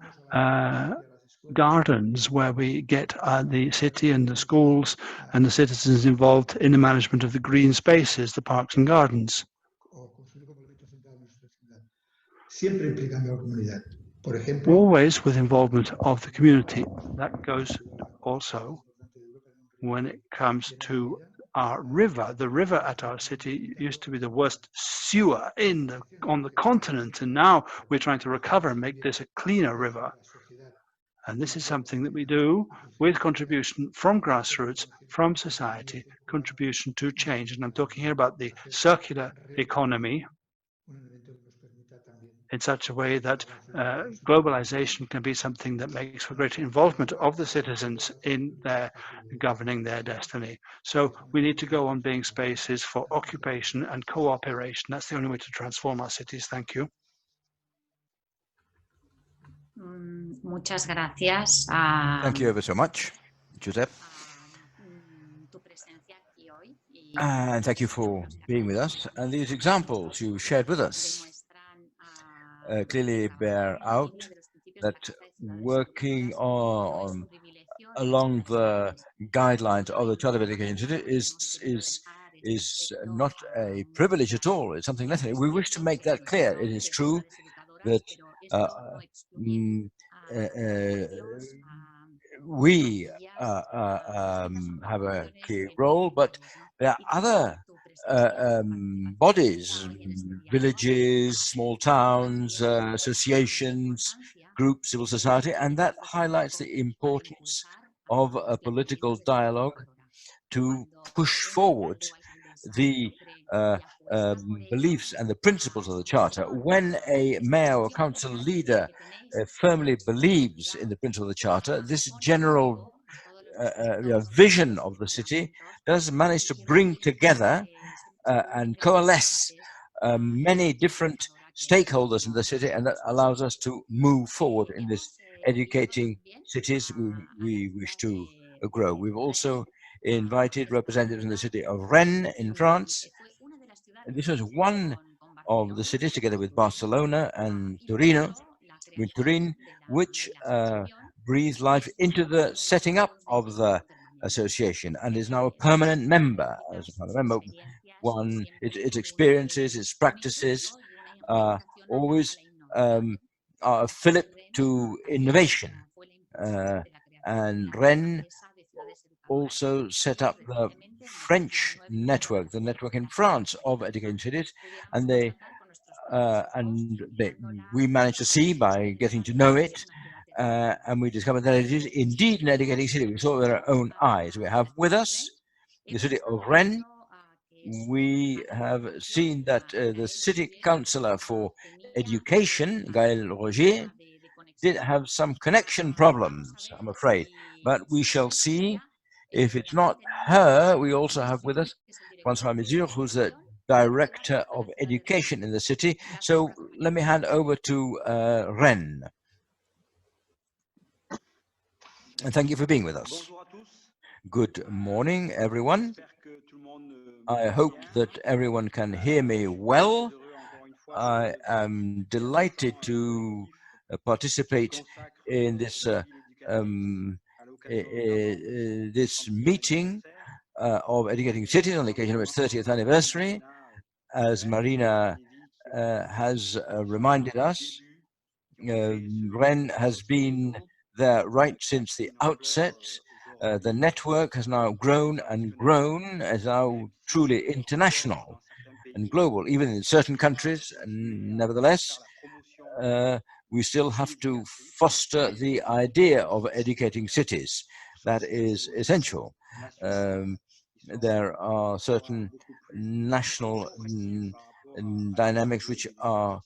gardens, where we get the city and the schools and the citizens involved in the management of the green spaces, the parks and gardens. Always with involvement of the community. That goes also when it comes to our river. The river at our city used to be the worst sewer on the continent, and now we're trying to recover and make this a cleaner river. And this is something that we do with contribution from grassroots, from society, contribution to change. And I'm talking here about the circular economy in such a way that globalization can be something that makes for greater involvement of the citizens in their governing their destiny. So we need to go on being spaces for occupation and cooperation. That's the only way to transform our cities. Thank you. Muchas gracias. Thank you ever so much, Josep. And thank you for being with us. And these examples you shared with us clearly bear out that working along the guidelines of the Charter of Education is not a privilege at all. It's something less. We wish to make that clear. It is true that we have a key role, but there are other bodies, villages, small towns, associations, groups, civil society, and that highlights the importance of a political dialogue to push forward the beliefs and the principles of the Charter. When a mayor or council leader firmly believes in the principle of the Charter, this general vision of the city does manage to bring together and coalesce many different stakeholders in the city, and that allows us to move forward in this educating cities we wish to grow. We've also invited representatives in the city of Rennes in France. This was one of the cities, together with Barcelona and Torino, which breathed life into the setting up of the association and is now a permanent member. As a permanent member, its experiences, its practices always are a fillip to innovation. And Rennes also set up the French network, the network in France of educating cities, and we managed to see by getting to know it, and we discovered that it is indeed an educating city. We saw it with our own eyes. We have with us the city of Rennes. We have seen that the city councillor for education, Gaël Rogier, did have some connection problems, I'm afraid, but we shall see. If it's not her, we also have with us François Mesure, who's the Director of Education in the city. So let me hand over to Rennes. And thank you for being with us. Good morning, everyone. I hope that everyone can hear me well. I am delighted to participate in this this meeting of Educating Cities on the occasion of its 30th anniversary. As Marina has reminded us, Rennes has been there right since the outset. The network has now grown and grown, is now truly international and global, even in certain countries. And nevertheless, we still have to foster the idea of educating cities. That is essential. There are certain national dynamics which are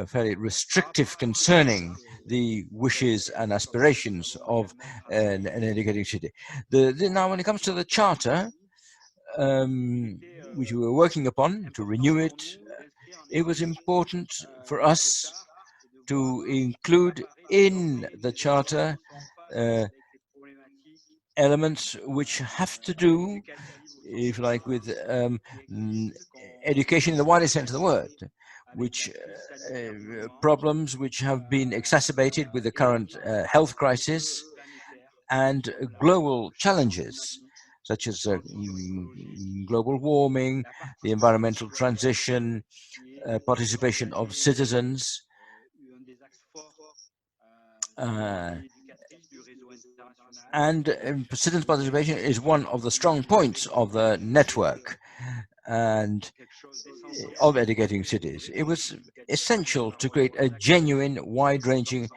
fairly restrictive concerning the wishes and aspirations of an educating city. Now, when it comes to the Charter, which we were working upon to renew it, it was important for us to include in the Charter elements which have to do, if you like, with education in the widest sense of the word, which problems which have been exacerbated with the current health crisis and global challenges, such as global warming, the environmental transition, participation of citizens. citizens' participation is one of the strong points of the network and of educating cities. It was essential to create a genuine, wide-ranging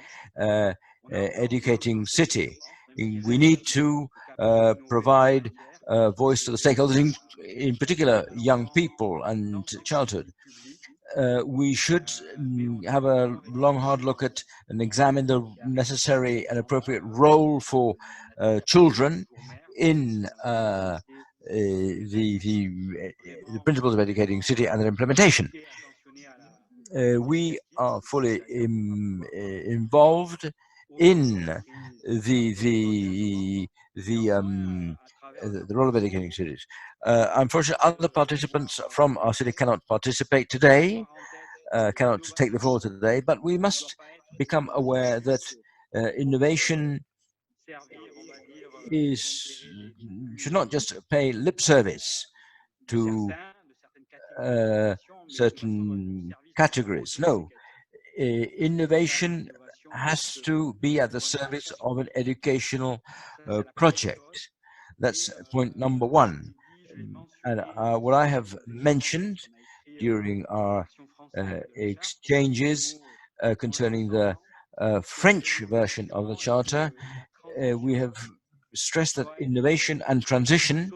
educating city. We need to provide a voice to the stakeholders, in particular young people and childhood. We should have a long, hard look at and examine the necessary and appropriate role for children in the principles of educating city and their implementation. We are fully involved in the role of educating cities. Unfortunately, other participants from our city cannot participate today, cannot take the floor today, but we must become aware that innovation should not just pay lip service to certain categories. No, innovation has to be at the service of an educational project. That's point number one. And what I have mentioned during our exchanges concerning the French version of the Charter, we have stressed that innovation and transition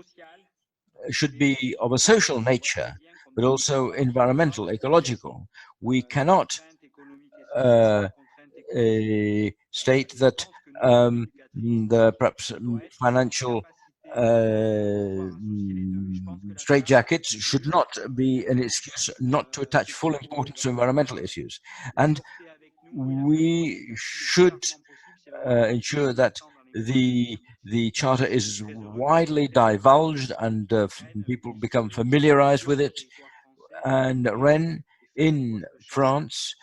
should be of a social nature, but also environmental, ecological. We cannot state that the perhaps financial straitjackets should not be an excuse not to attach full importance to environmental issues. And we should ensure that the Charter is widely divulged and people become familiarized with it. And Rennes in France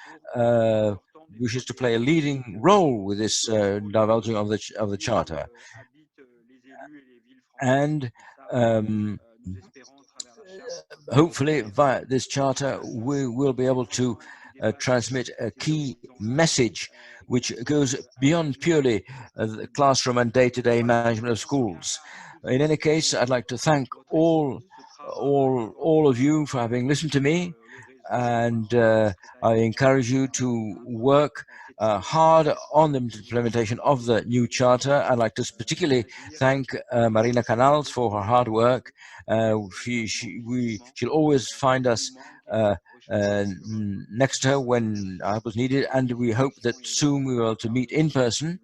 wishes to play a leading role with this divulging of the Charter. And hopefully via this Charter we will be able to transmit a key message which goes beyond purely the classroom and day-to-day management of schools. In any case, I'd like to thank all of you for having listened to me, and I encourage you to work hard on the implementation of the new Charter. I'd like to particularly thank Marina Canals for her hard work. She'll always find us next to her when help is needed, and we hope that soon we will to meet in person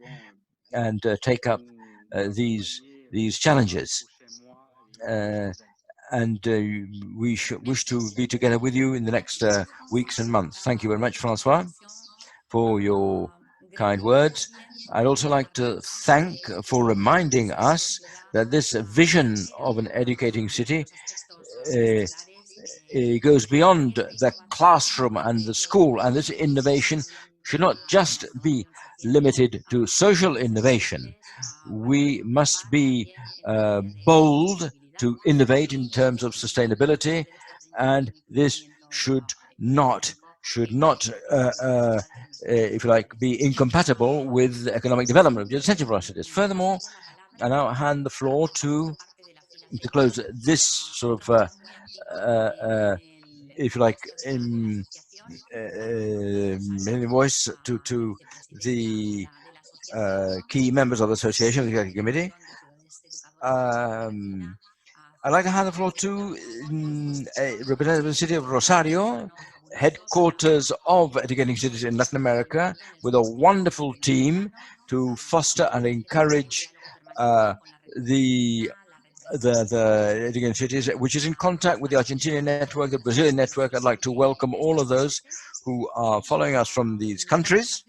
and take up these challenges. And we wish to be together with you in the next weeks and months. Thank you very much, Francois, for your kind words. I'd also like to thank for reminding us that this vision of an educating city it goes beyond the classroom and the school, and this innovation should not just be limited to social innovation. We must be bold to innovate in terms of sustainability, and this should not if you like, be incompatible with economic development, which is essential for our cities. Furthermore, I now hand the floor to close this sort of if you like, in voice to the key members of the association, the executive committee. I'd like to hand the floor to a representative of the city of Rosario, headquarters of educating cities in Latin America, with a wonderful team to foster and encourage the educating cities, which is in contact with the Argentinian network, the Brazilian network. I'd like to welcome all of those who are following us from these countries.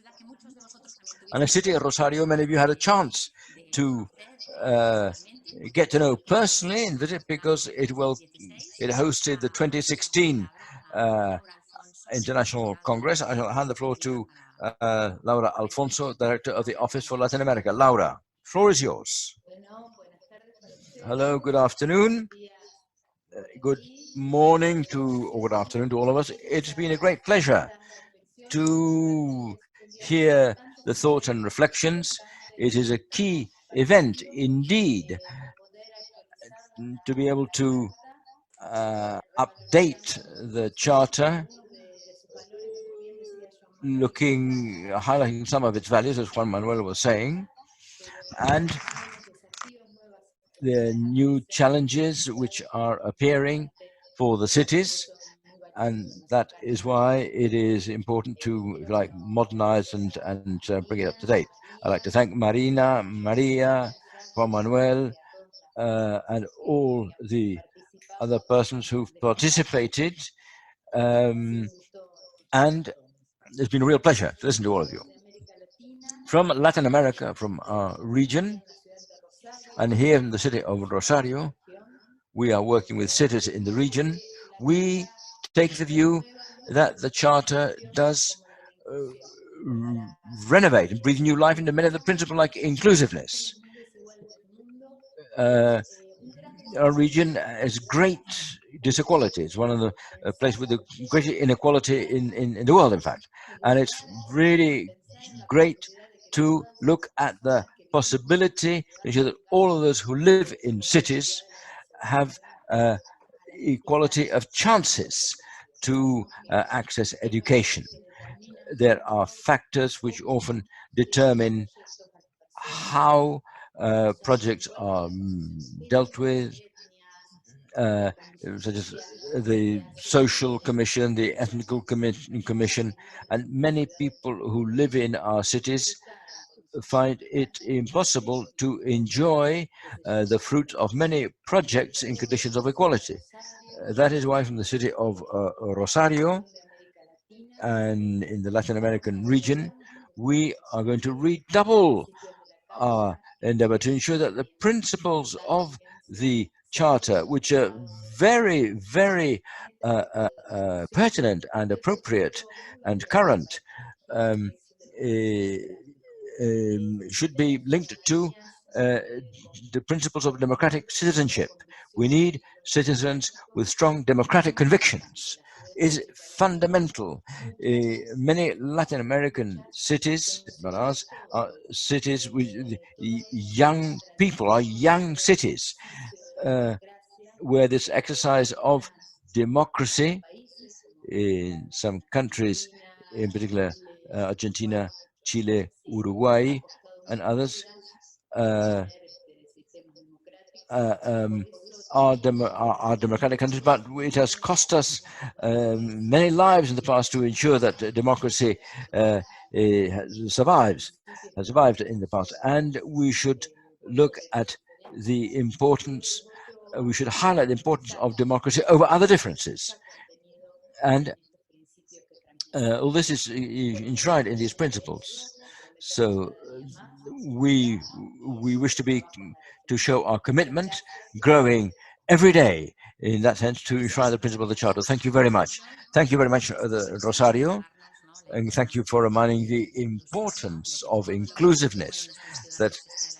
And the city of Rosario, many of you had a chance to get to know personally and visit, because it hosted the 2016 International Congress. I shall hand the floor to Laura Alfonso, Director of the Office for Latin America. Laura, the floor is yours. Hello, good afternoon. Good morning or good afternoon to all of us. It's been a great pleasure to hear the thoughts and reflections. It is a key event indeed to be able to update the Charter, highlighting some of its values, as Juan Manuel was saying, and the new challenges which are appearing for the cities, and that is why it is important to modernize and bring it up to date. I'd like to thank Marina, Maria, Juan Manuel, and all the other persons who've participated, and it's been a real pleasure to listen to all of you. From Latin America, from our region, and here in the city of Rosario, we are working with cities in the region. We take the view that the Charter does renovate and breathe new life into many of the principles like inclusiveness. Our region has great disequality. It's one of the places with the greatest inequality in the world, in fact. And it's really great to look at the possibility to ensure that all of those who live in cities have equality of chances to access education. There are factors which often determine how projects are dealt with, such as the social commission, the ethnical commission, and many people who live in our cities find it impossible to enjoy the fruit of many projects in conditions of equality. That is why from the city of Rosario and in the Latin American region, we are going to redouble our endeavor to ensure that the principles of the Charter, which are very, very pertinent and appropriate and current, should be linked to the principles of democratic citizenship. We need citizens with strong democratic convictions. Is fundamental. Many Latin American cities, not ours, are cities with young people, are young cities, where this exercise of democracy in some countries, in particular Argentina, Chile, Uruguay, and others, are democratic countries, but it has cost us many lives in the past to ensure that democracy has survived in the past. And we should look at the importance, we should highlight the importance of democracy over other differences. And all this is enshrined in these principles. So we wish to show our commitment, growing every day in that sense to enshrine the principle of the Charter. Thank you very much. Thank you very much, Rosario. And thank you for reminding the importance of inclusiveness, that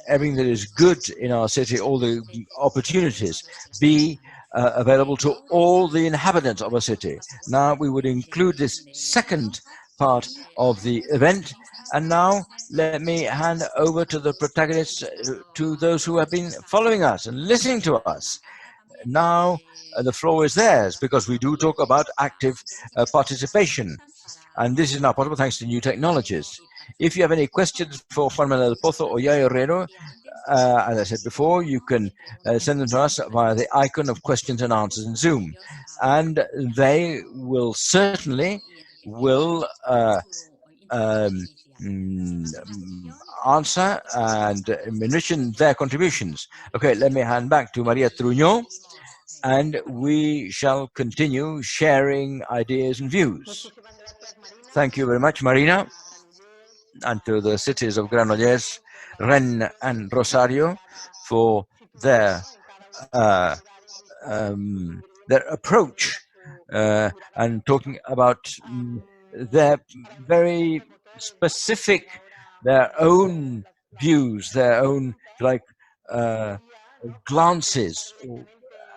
everything that is good in our city, all the opportunities, be available to all the inhabitants of a city. Now we would include this second part of the event. And now let me hand over to the protagonists, to those who have been following us and listening to us. Now the floor is theirs, because we do talk about active participation. And this is now possible thanks to new technologies. If you have any questions for Joan Manuel del Pozo or Yayo Herrero, as I said before, you can send them to us via the icon of questions and answers in Zoom. And they will certainly answer and enrich their contributions. Okay, let me hand back to Maria Truñó, and we shall continue sharing ideas and views. Thank you very much, Marina, and to the cities of Granollers, Rennes, and Rosario for their approach and talking about their very specific, their own views, their own glances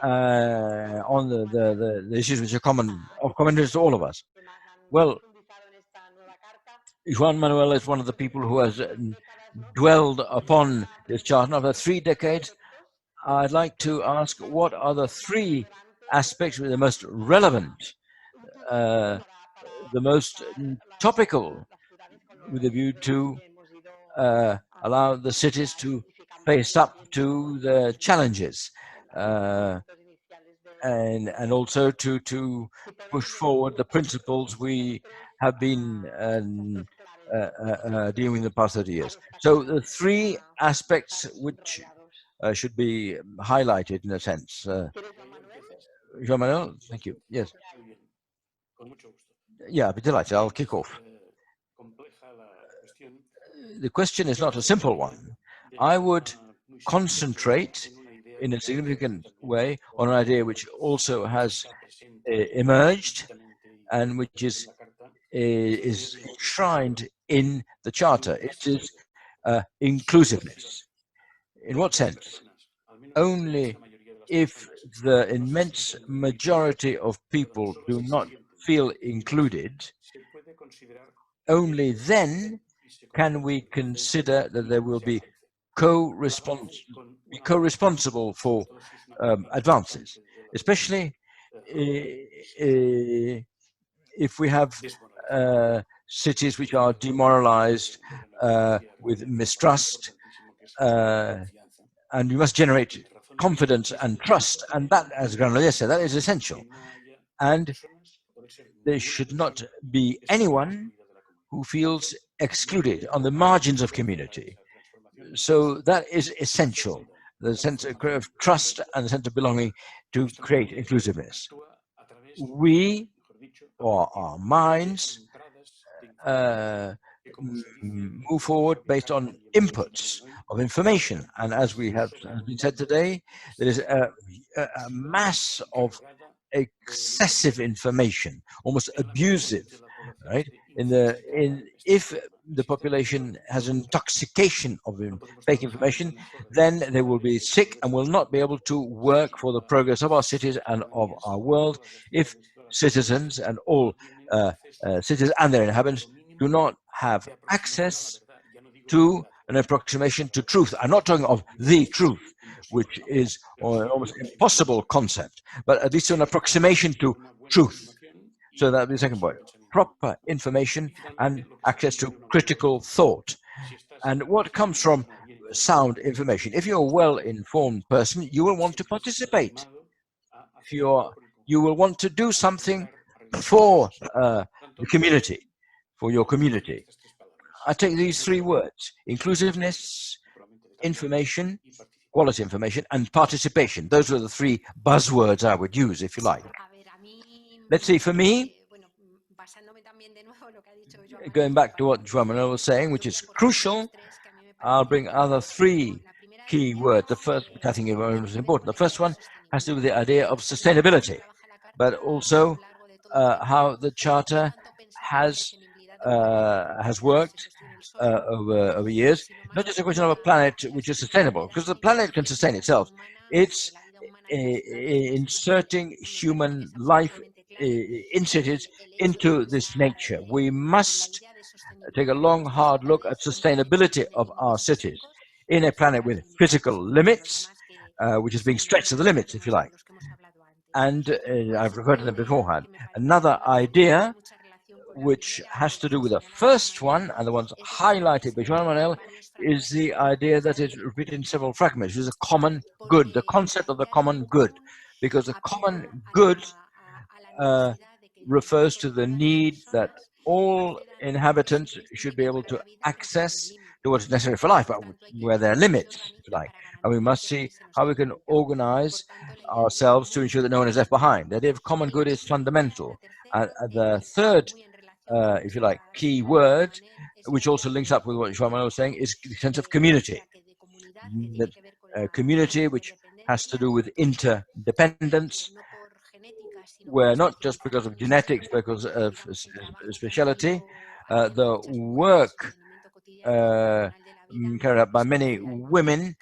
on the issues which are common interest to all of us. Well, Joan Manuel is one of the people who has dwelled upon this charter. After 3 decades, I'd like to ask, what are the 3 aspects that are the most relevant, the most topical, with a view to allow the cities to face up to the challenges, and also to push forward the principles we have been dealing with in the past 30 years. So the 3 aspects which should be highlighted in a sense. Joan Manuel, thank you. Yes. Yeah, I'd be delighted. I'll kick off. The question is not a simple one. I would concentrate in a significant way on an idea which also has emerged and which is enshrined in the Charter. It is inclusiveness. In what sense? Only if the immense majority of people do not feel included, only then can we consider that there will be co-responsible for advances, especially if we have cities which are demoralized with mistrust, and we must generate confidence and trust, and that, as Granollers said, that is essential. And there should not be anyone who feels excluded on the margins of community. So that is essential, the sense of trust and the sense of belonging to create inclusiveness. We, or our minds, move forward based on inputs of information, and as has been said today, there is a mass of excessive information, almost abusive, right? If the population has an intoxication of fake information, then they will be sick and will not be able to work for the progress of our cities and of our world if citizens and all cities and their inhabitants do not have access to an approximation to truth. I'm not talking of the truth, which is an almost impossible concept, but at least an approximation to truth. So that would be the second point. Proper information and access to critical thought. And what comes from sound information? If you're a well-informed person, you will want to participate. If you will want to do something for the community, for your community. I take these 3 words: inclusiveness, information, quality information, and participation. Those are the 3 buzzwords I would use, if you like. Let's see, for me, going back to what Joan Manuel was saying, which is crucial, I'll bring other 3 key words. The first, which I think is important, the first one has to do with the idea of sustainability, but also how the Charter has worked over years. Not just a question of a planet which is sustainable, because the planet can sustain itself. It's inserting human life in cities into this nature. We must take a long, hard look at sustainability of our cities in a planet with physical limits, which is being stretched to the limits, if you like. And I've referred to them beforehand. Another idea which has to do with the first one, and the ones highlighted by Joan Manuel, is the idea that is repeated in several fragments, which is a common good, the concept of the common good. Because the common good refers to the need that all inhabitants should be able to access to what's necessary for life, but where there are limits, if you like. And we must see how we can organize ourselves to ensure that no one is left behind. The idea of common good is fundamental. And the third, if you like, key word, which also links up with what Joan Manuel was saying, is the sense of community. The community which has to do with interdependence, where not just because of genetics, because of speciality, the work carried out by many women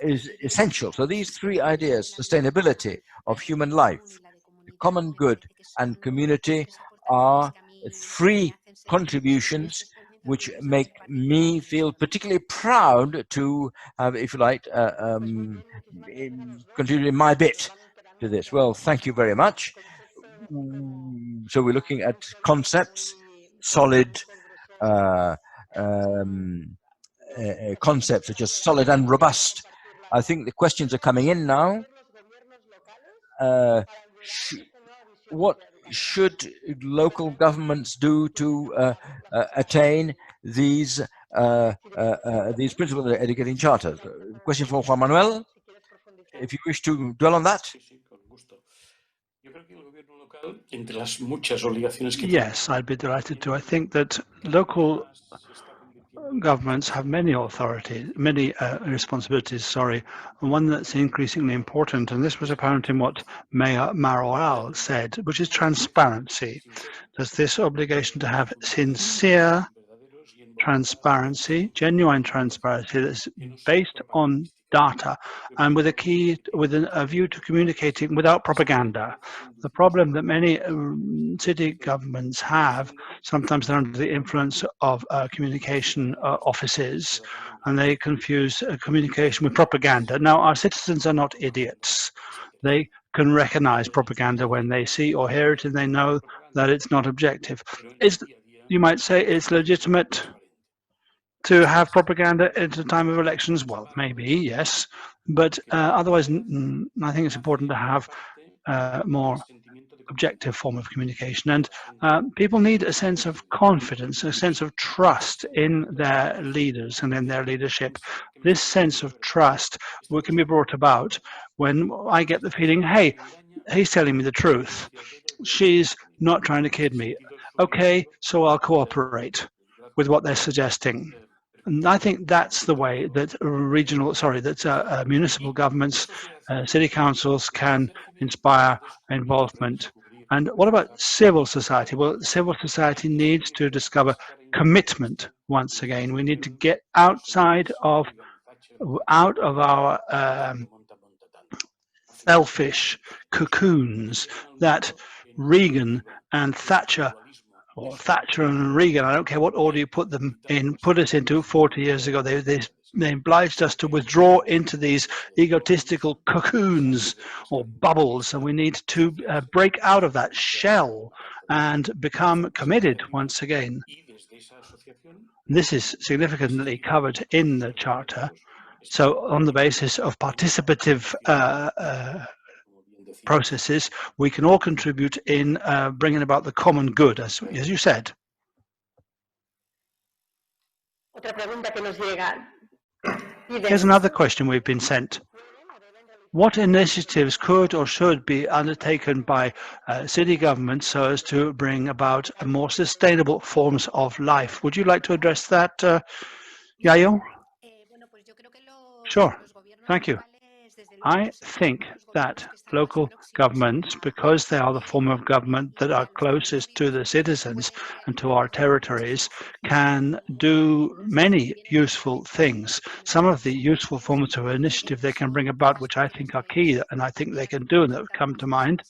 is essential. So these 3 ideas, sustainability of human life, the common good, and community, are 3 contributions which make me feel particularly proud to have, if you like, contributed my bit to this. Well, thank you very much. So we're looking at concepts, solid concepts are just solid and robust. I think the questions are coming in now. What should local governments do to attain these principles of the educating charters? Question for Juan Manuel, if you wish to dwell on that. Yes, I'd be delighted to. I think that local governments have many authorities, many responsibilities, sorry, and one that's increasingly important, and this was apparent in what Mayor Maroal said, which is transparency. There's this obligation to have sincere transparency, genuine transparency that's based on data and with a view to communicating without propaganda. The problem that many city governments have, sometimes they're under the influence of communication offices, and they confuse communication with propaganda. Now, our citizens are not idiots. They can recognize propaganda when they see or hear it, and they know that it's not objective. You might say it's legitimate to have propaganda at a time of elections? Well, maybe, yes. But otherwise, I think it's important to have more objective form of communication. And people need a sense of confidence, a sense of trust in their leaders and in their leadership. This sense of trust can be brought about when I get the feeling, hey, he's telling me the truth. She's not trying to kid me. Okay, so I'll cooperate with what they're suggesting. And I think that's the way that municipal governments, city councils can inspire involvement. And what about civil society? Well, civil society needs to discover commitment once again. We need to get out of our selfish cocoons that Reagan and Thatcher, or Thatcher and Reagan, I don't care what order you put them in, put us into 40 years ago. They obliged us to withdraw into these egotistical cocoons or bubbles, and we need to break out of that shell and become committed once again. This is significantly covered in the Charter. So on the basis of participative processes, we can all contribute in bringing about the common good, as you said. Here's another question we've been sent. What initiatives could or should be undertaken by city governments so as to bring about more sustainable forms of life? Would you like to address that, Yayo? Sure. Thank you. I think that local governments, because they are the form of government that are closest to the citizens and to our territories, can do many useful things. Some of the useful forms of initiative they can bring about, which I think are key, and I think they can do, and that would come to mind,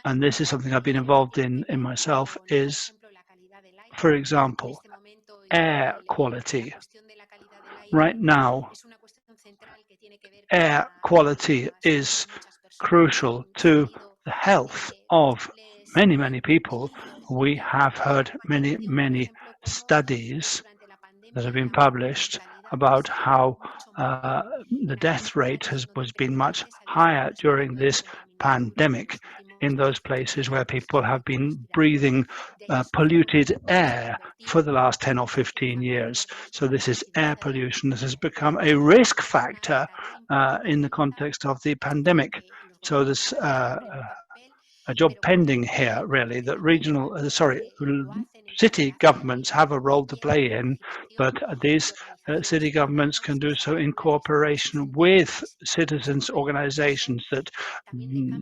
and this is something I've been involved in myself, is, for example, air quality. Right now, air quality is crucial to the health of many, many people. We have heard many studies that have been published about how the death rate has been much higher during this pandemic in those places where people have been breathing polluted air for the last 10 or 15 years. So this is air pollution that has become a risk factor in the context of the pandemic. So there's a job pending here, really, that city governments have a role to play in, but these city governments can do so in cooperation with citizens' organizations that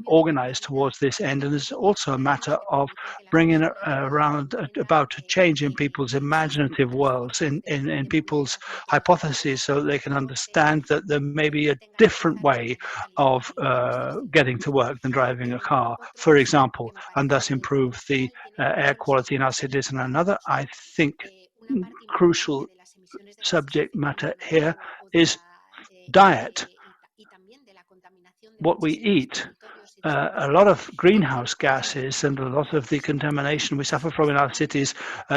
organize towards this end. And it's also a matter of bringing about a change in people's imaginative worlds, in people's hypotheses, so that they can understand that there may be a different way of getting to work than driving a car, for example, and thus improve the air quality in our cities. And another, I think, crucial subject matter here is diet, what we eat. A lot of greenhouse gases and a lot of the contamination we suffer from in our cities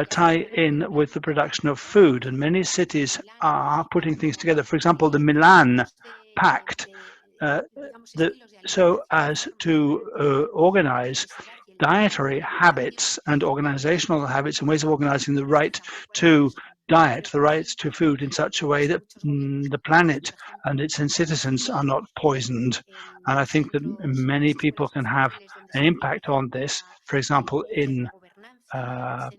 tie in with the production of food, and many cities are putting things together. For example, the Milan Pact, so as to organize dietary habits and organizational habits and ways of organizing the right to diet, the right to food in such a way that the planet and its citizens are not poisoned. And I think that many people can have an impact on this. For example, in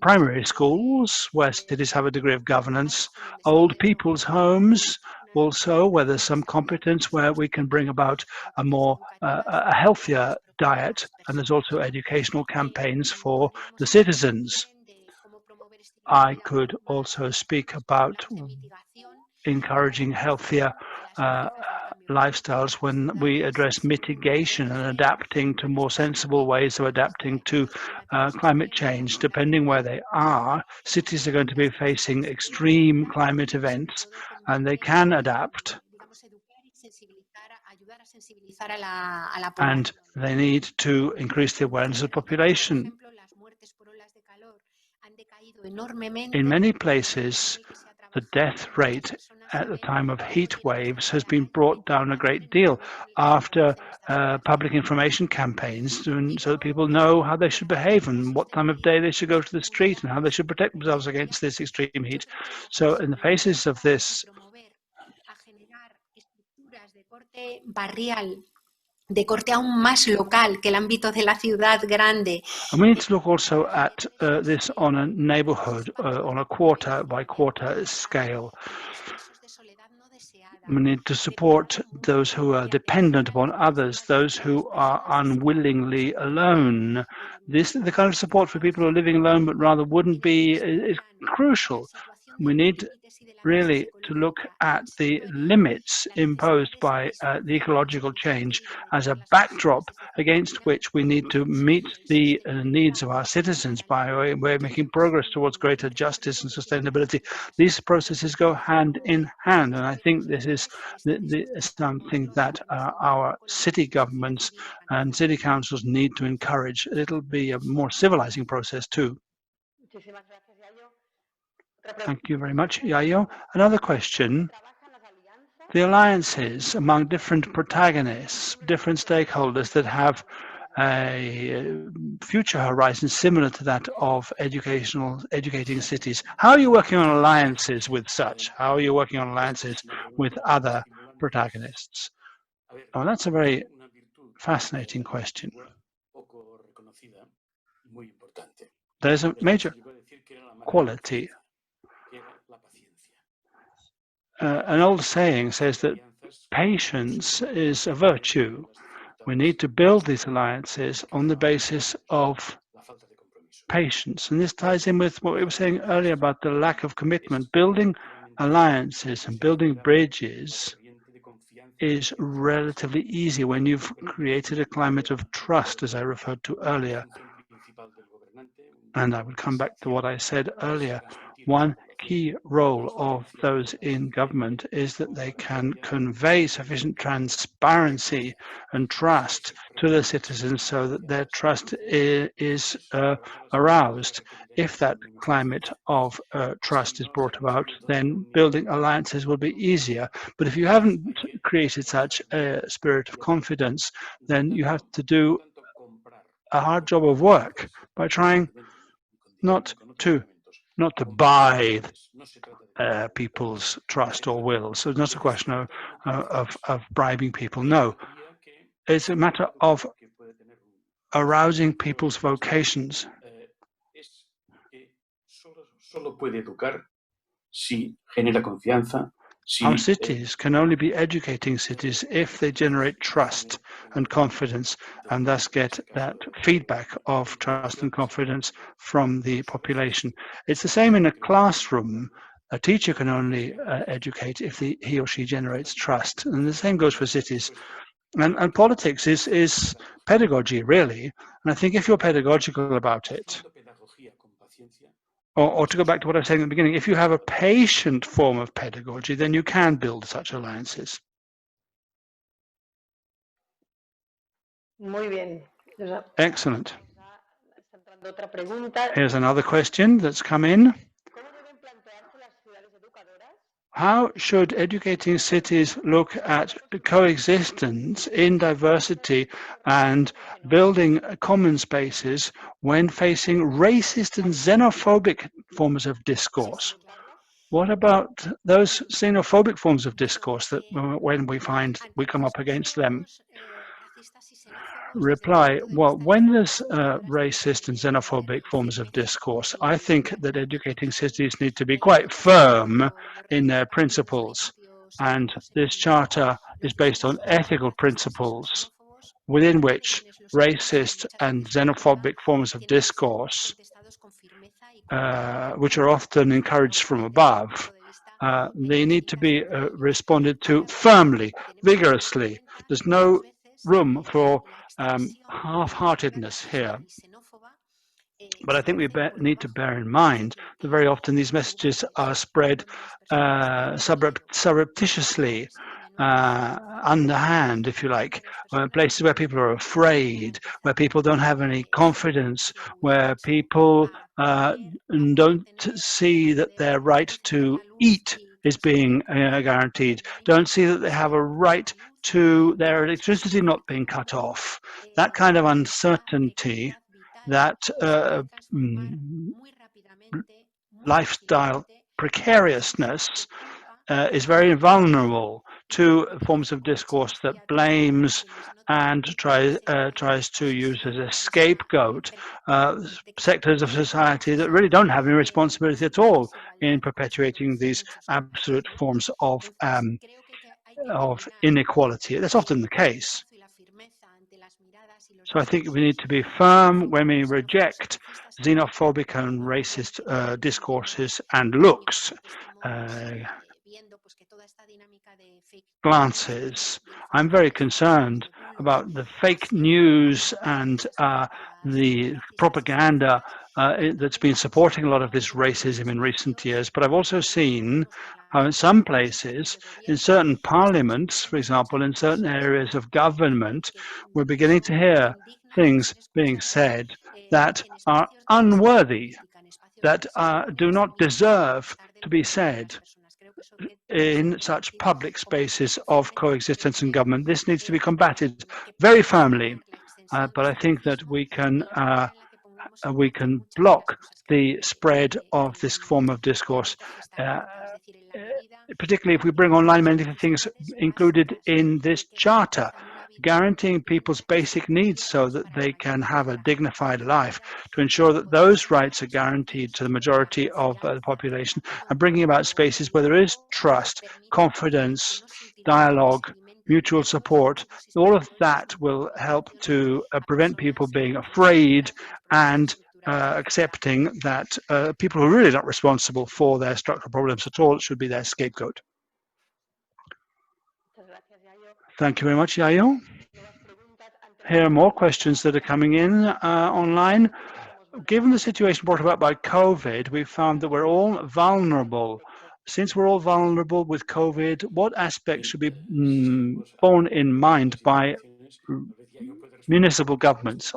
primary schools, where cities have a degree of governance, old people's homes, also where there's some competence where we can bring about a more a healthier diet, and there's also educational campaigns for the citizens. I could also speak about encouraging healthier lifestyles when we address mitigation and adapting to more sensible ways of adapting to climate change. Depending where they are, cities are going to be facing extreme climate events, and they can adapt. And they need to increase the awareness of the population. In many places, the death rate at the time of heat waves has been brought down a great deal after public information campaigns, so that people know how they should behave and what time of day they should go to the street and how they should protect themselves against this extreme heat. So in the faces of this, de corte aún más local que el ámbito de la ciudad grande. And we need to look also at this on a neighborhood, on a quarter by quarter scale. We need to support those who are dependent upon others, those who are unwillingly alone. The kind of support for people who are living alone but rather wouldn't be is crucial. We need really to look at the limits imposed by the ecological change as a backdrop against which we need to meet the needs of our citizens by way of making progress towards greater justice and sustainability. These processes go hand in hand, and I think this is something that our city governments and city councils need to encourage. It'll be a more civilizing process too. Thank you very much, Yayo. Another question. The alliances among different protagonists, different stakeholders that have a future horizon similar to that of educating cities. How are you working on alliances with such? How are you working on alliances with other protagonists? Oh, that's a very fascinating question. There's a major quality. An old saying says that patience is a virtue. We need to build these alliances on the basis of patience. And this ties in with what we were saying earlier about the lack of commitment. Building alliances and building bridges is relatively easy when you've created a climate of trust, as I referred to earlier. And I will come back to what I said earlier. One key role of those in government is that they can convey sufficient transparency and trust to the citizens so that their trust is aroused. If that climate of trust is brought about, then building alliances will be easier. But if you haven't created such a spirit of confidence, then you have to do a hard job of work by trying not to buy people's trust or will. So it's not a question of bribing people. No, it's a matter of arousing people's vocations. Our cities can only be educating cities if they generate trust and confidence, and thus get that feedback of trust and confidence from the population. It's the same in a classroom. A teacher can only educate if he or she generates trust, and the same goes for cities. And politics is pedagogy, really. And I think if you're pedagogical about it, or to go back to what I was saying at the beginning, if you have a patient form of pedagogy, then you can build such alliances. Muy bien. Excellent. Está entrando otra pregunta. Here's another question that's come in. ¿Cómo deben plantearse las ciudades educadoras? How should educating cities look at coexistence in diversity and building common spaces when facing racist and xenophobic forms of discourse? What about those xenophobic forms of discourse that when we come up against them? Reply, well, when there's racist and xenophobic forms of discourse, I think that educating cities need to be quite firm in their principles. And this charter is based on ethical principles within which racist and xenophobic forms of discourse, which are often encouraged from above, they need to be responded to firmly, vigorously. There's no room for half-heartedness here. But I think we need to bear in mind that very often these messages are spread surreptitiously, underhand, if you like, places where people are afraid, where people don't have any confidence, where people don't see that their right to eat is being guaranteed, don't see that they have a right to their electricity not being cut off. That kind of uncertainty, that lifestyle precariousness is very vulnerable to forms of discourse that blames and tries to use as a scapegoat sectors of society that really don't have any responsibility at all in perpetuating these absolute forms of inequality. That's often the case. So I think we need to be firm when we reject xenophobic and racist discourses and looks, glances. I'm very concerned about the fake news and the propaganda that's been supporting a lot of this racism in recent years. But I've also seen how in some places, in certain parliaments, for example, in certain areas of government, we're beginning to hear things being said that are unworthy, that do not deserve to be said in such public spaces of coexistence and government. This needs to be combated very firmly, but I think that we can block the spread of this form of discourse, particularly if we bring online many of the things included in this charter, guaranteeing people's basic needs so that they can have a dignified life, to ensure that those rights are guaranteed to the majority of the population, and bringing about spaces where there is trust, confidence, dialogue, mutual support. All of that will help to prevent people being afraid and accepting that people who are really not responsible for their structural problems at all should be their scapegoat. Thank you very much, Yayo. Here are more questions that are coming in online. Given the situation brought about by COVID, we've found that we're all vulnerable. Since we're all vulnerable with COVID, what aspects should be borne in mind by municipal governments?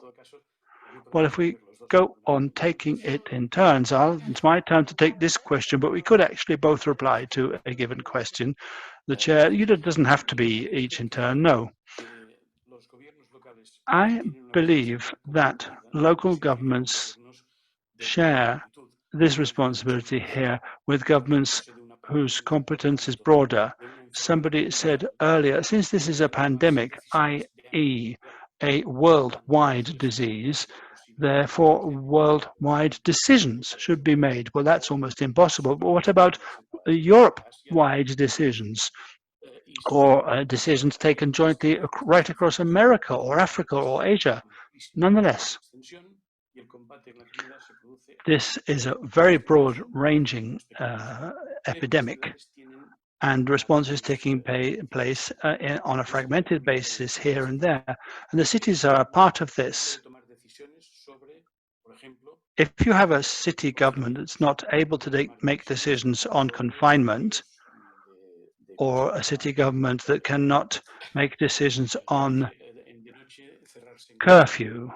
Well, if we go on taking it in turns, it's my turn to take this question, but we could actually both reply to a given question. The chair, it doesn't have to be each in turn, no. I believe that local governments share this responsibility here with governments whose competence is broader. Somebody said earlier, since this is a pandemic, i.e. a worldwide disease, therefore worldwide decisions should be made. Well, that's almost impossible. But what about Europe-wide decisions? Or decisions taken jointly right across America or Africa or Asia? Nonetheless, this is a very broad-ranging epidemic, and responses taking place on a fragmented basis here and there. And the cities are a part of this. if you have a city government that's not able to make decisions on confinement, or a city government that cannot make decisions on curfews.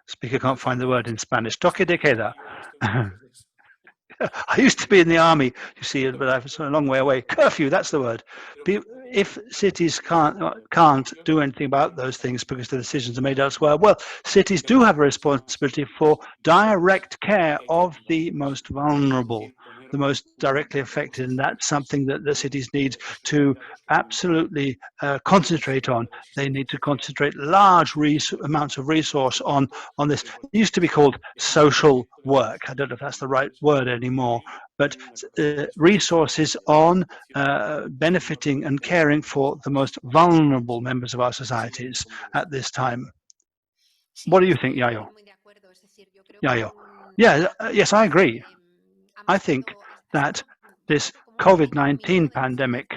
Speaker can't find the word in Spanish. Toque de queda. I used to be in the army, you see, but I was a long way away. Curfew, that's the word. If cities can't do anything about those things because the decisions are made elsewhere, well, cities do have a responsibility for direct care of the most vulnerable, the most directly affected, and that's something that the cities need to absolutely concentrate on. They need to concentrate large amounts of resource on this. It used to be called social work. I don't know if that's the right word anymore, but resources on benefiting and caring for the most vulnerable members of our societies at this time. What do you think, Yayo? Yayo. Yeah, yes, I agree. I think that this COVID-19 pandemic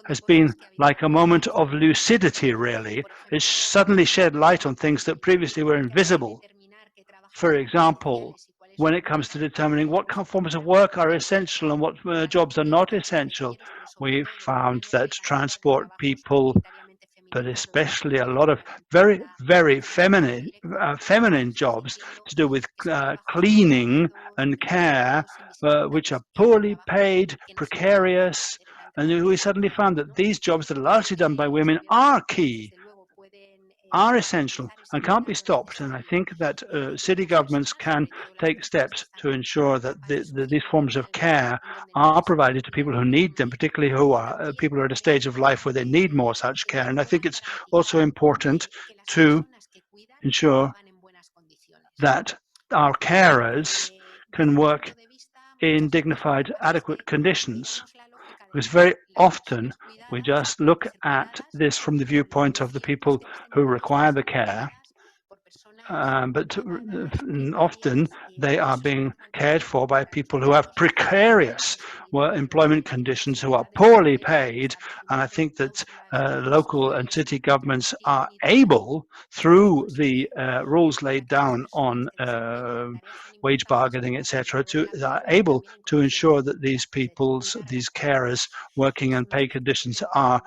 has been like a moment of lucidity, really. It suddenly shed light on things that previously were invisible. For example, when it comes to determining what forms of work are essential and what jobs are not essential, we found that transport people, but especially a lot of very, very feminine jobs to do with cleaning and care, which are poorly paid, precarious, and we suddenly found that these jobs that are largely done by women are key, are essential, and can't be stopped. And I think that city governments can take steps to ensure that these forms of care are provided to people who need them, particularly who are people who are at a stage of life where they need more such care. And I think it's also important to ensure that our carers can work in dignified, adequate conditions. Because very often we just look at this from the viewpoint of the people who require the care, but often they are being cared for by people who have precarious employment conditions, who are poorly paid. And I think that local and city governments are able, through the rules laid down on wage bargaining, etc., are able to ensure that these carers' working and pay conditions are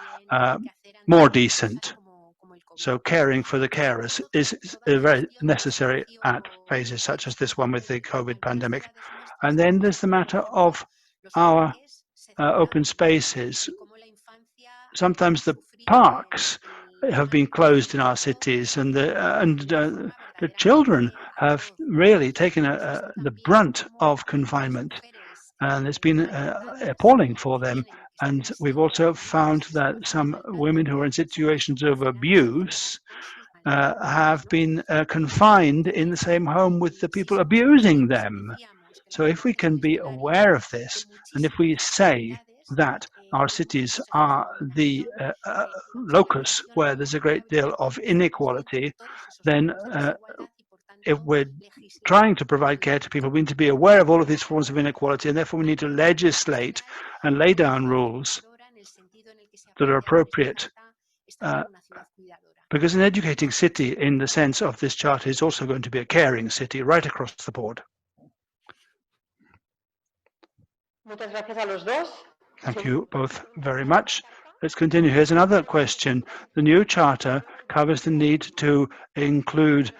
more decent. So caring for the carers is very necessary at phases such as this one with the COVID pandemic. And then there's the matter of our open spaces. Sometimes the parks have been closed in our cities, and the children have really taken the brunt of confinement, and it's been appalling for them. And we've also found that some women who are in situations of abuse have been confined in the same home with the people abusing them. So if we can be aware of this, and if we say that our cities are the locus where there's a great deal of inequality, then if we're trying to provide care to people, we need to be aware of all of these forms of inequality, and therefore we need to legislate and lay down rules that are appropriate. Because an educating city, in the sense of this charter, is also going to be a caring city right across the board. Thank you both very much. Let's continue. Here's another question. The new charter covers the need to include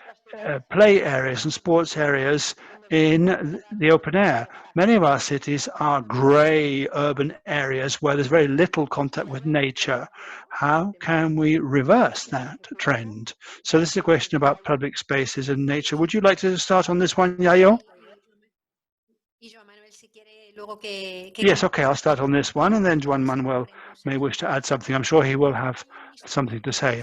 play areas and sports areas in the open air. Many of our cities are grey urban areas where there's very little contact with nature. How can we reverse that trend? So this is a question about public spaces and nature. Would you like to start on this one, Yayo? Yes, okay, I'll start on this one, and then Joan Manuel may wish to add something. I'm sure he will have something to say.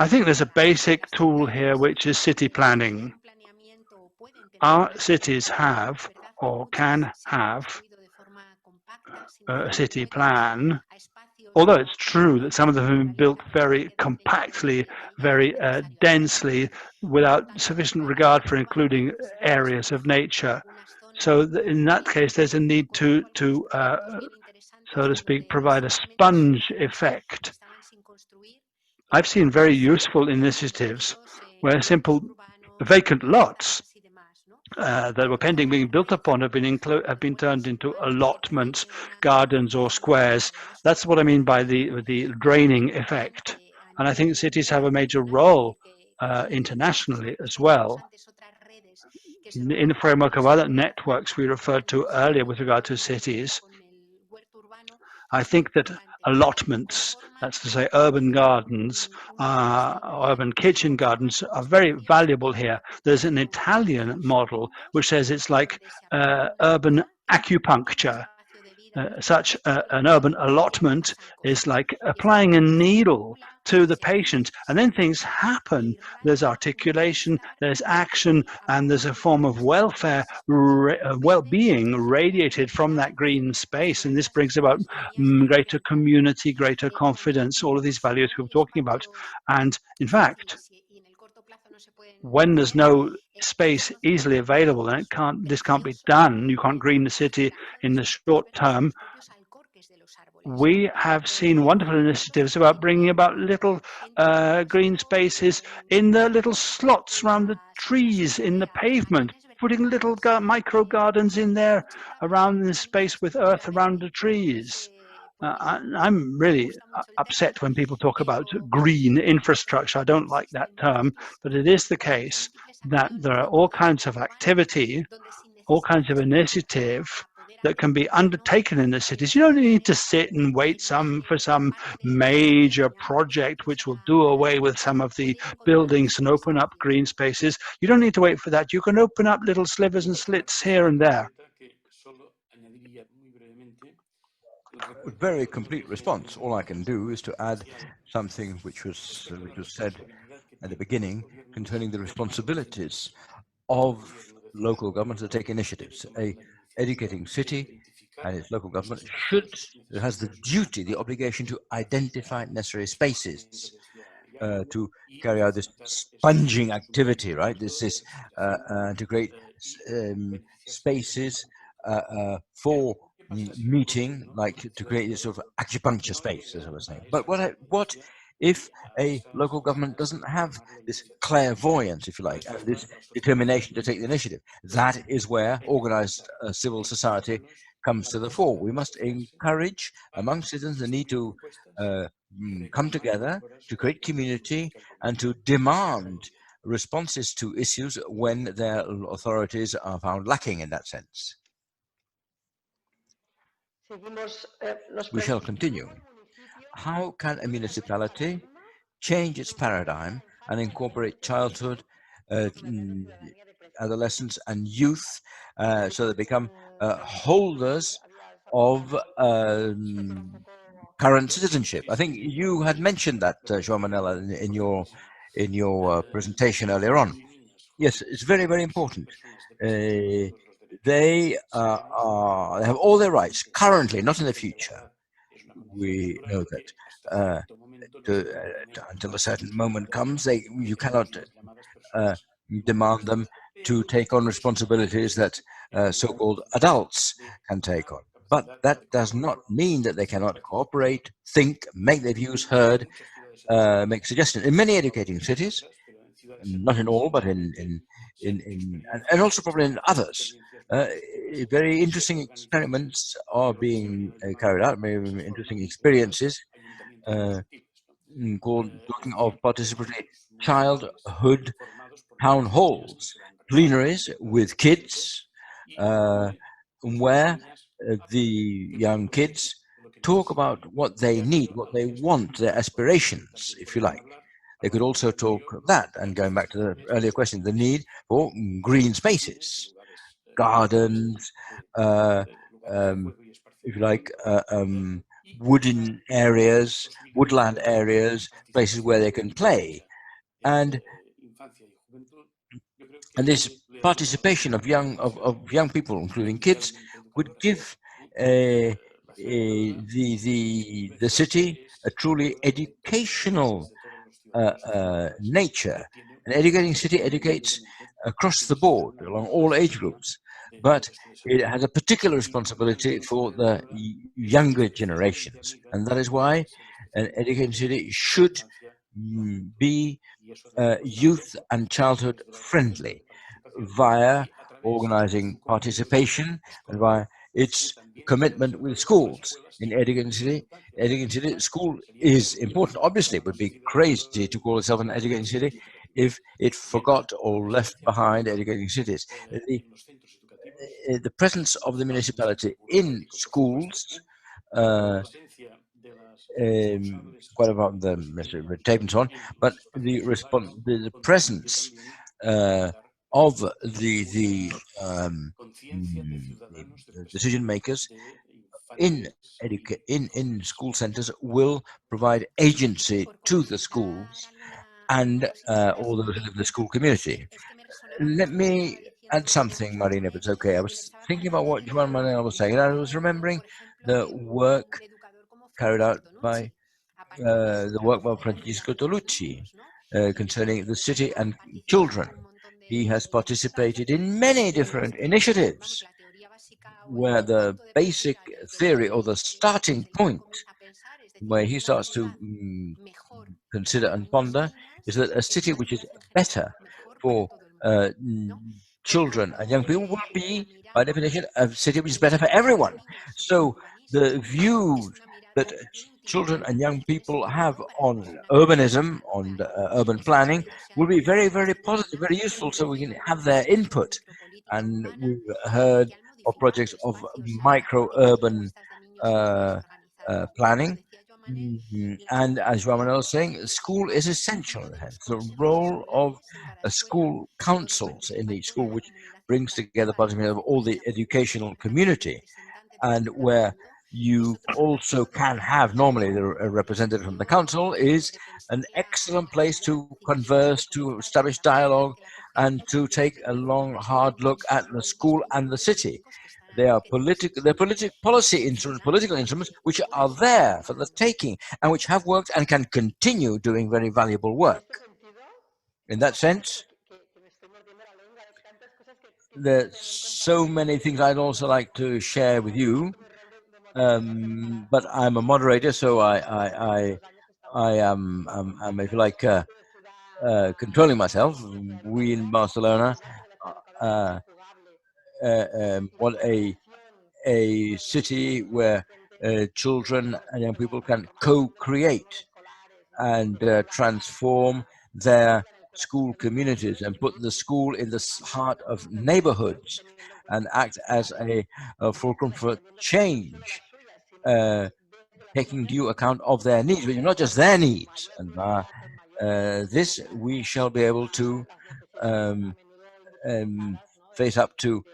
I think there's a basic tool here, which is city planning. Our cities have, or can have, a city plan, although it's true that some of them have been built very compactly, very densely, without sufficient regard for including areas of nature. So in that case, there's a need to so to speak, provide a sponge effect. I've seen very useful initiatives where simple vacant lots that were pending being built upon have been turned into allotments, gardens, or squares. That's what I mean by the draining effect. And I think cities have a major role internationally as well. In the framework of other networks we referred to earlier with regard to cities, I think that allotments, that's to say urban gardens, urban kitchen gardens, are very valuable here. There's an Italian model which says it's like urban acupuncture. Such an urban allotment is like applying a needle to the patient, and then things happen. There's articulation, there's action, and there's a form of welfare, well-being radiated from that green space, and this brings about greater community, greater confidence, all of these values we were talking about. And in fact, when there's no space easily available, and this can't be done, you can't green the city in the short term, we have seen wonderful initiatives about bringing about little green spaces in the little slots around the trees in the pavement, putting little micro gardens in there around the space with earth around the trees. I'm really upset when people talk about green infrastructure. I don't like that term, but it is the case that there are all kinds of activity, all kinds of initiative that can be undertaken in the cities. You don't need to sit and wait for some major project which will do away with some of the buildings and open up green spaces. You don't need to wait for that. You can open up little slivers and slits here and there. Very complete response. All I can do is to add something which was said at the beginning concerning the responsibilities of local governments to take initiatives. A educating city and its local government has the duty, the obligation to identify necessary spaces to carry out this sponging activity, right? This is to create spaces for meeting, like to create this sort of acupuncture space, as I was saying. But what if a local government doesn't have this clairvoyance, if you like, this determination to take the initiative? That is where organized civil society comes to the fore. We must encourage among citizens the need to come together, to create community, and to demand responses to issues when their authorities are found lacking in that sense. We shall continue. How can a municipality change its paradigm and incorporate childhood, adolescence, and youth so they become holders of current citizenship? I think you had mentioned that, Joan Manuel, in your presentation earlier on. Yes, it's very, very important. They have all their rights currently, not in the future. We know that until a certain moment comes, you cannot demand them to take on responsibilities that so-called adults can take on. But that does not mean that they cannot cooperate, think, make their views heard, make suggestions. In many educating cities, not in all, but in and also probably in others, very interesting experiments are being carried out, very interesting experiences talking of participatory childhood town halls, plenaries with kids, where the young kids talk about what they need, what they want, their aspirations, if you like. They could also talk that, and going back to the earlier question, the need for green spaces, gardens, if you like, wooden areas, woodland areas, places where they can play. And this participation of young people, including kids, would give the city a truly educational nature. An educating city educates across the board, along all age groups, but it has a particular responsibility for the younger generations. And that is why an educating city should be youth and childhood friendly via organizing participation and via its commitment with schools. In educating city, school is important. Obviously, it would be crazy to call itself an educating city if it forgot or left behind educating cities. The presence of the municipality in schools, quite about the red tape and so on, but the presence of the decision makers in school centers will provide agency to the schools and all those who live in the school community. Let me add something, Marina, if it's okay. I was thinking about what Joan Manuel was saying, and I was remembering the work carried out by Francisco Tolucci concerning the city and children. He has participated in many different initiatives where the basic theory or the starting point where he starts to consider and ponder is that a city which is better for children and young people will be, by definition, a city which is better for everyone. So the view that children and young people have on urbanism, on urban planning, will be very, very positive, very useful, so we can have their input. And we've heard of projects of micro-urban planning. And as Joan Manuel was saying, school is essential. The role of school councils in each school, which brings together participation of all the educational community, and where you also can have normally a representative from the council, is an excellent place to converse, to establish dialogue, and to take a long, hard look at the school and the city. They are political instruments which are there for the taking and which have worked and can continue doing very valuable work. In that sense, there's so many things I'd also like to share with you, but I'm a moderator, so I am, if you like, controlling myself. We in Barcelona want a city where children and young people can co-create and transform their school communities and put the school in the heart of neighborhoods and act as a fulcrum for change, taking due account of their needs, but not just their needs. And this we shall be able to face up to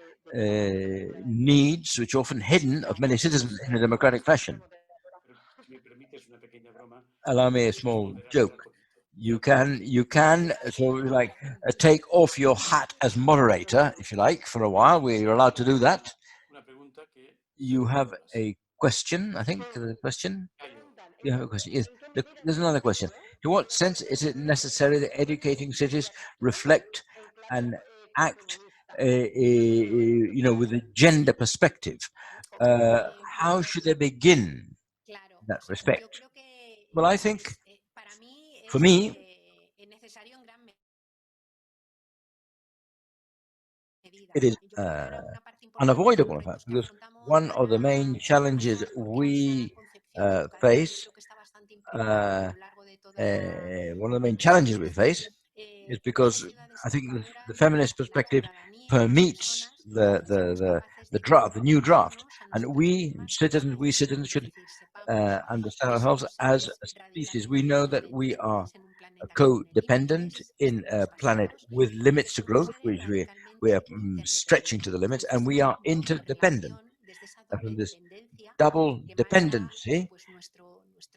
needs which are often hidden of many citizens in a democratic fashion. Allow me a small joke. You can sort of like take off your hat as moderator, if you like, for a while. We're allowed to do that. You have a question, I think. The question. You have a question. Yes. There's another question. To what sense is it necessary that educating cities reflect and act, with a gender perspective? How should they begin in that respect? Well, I think, for me, it is unavoidable, in fact, because one of the main challenges we face is because I think the feminist perspective permits the new draft, and we citizens should understand ourselves as a species. We know that we are co-dependent in a planet with limits to growth, which we are stretching to the limits, and we are interdependent. And from this double dependency,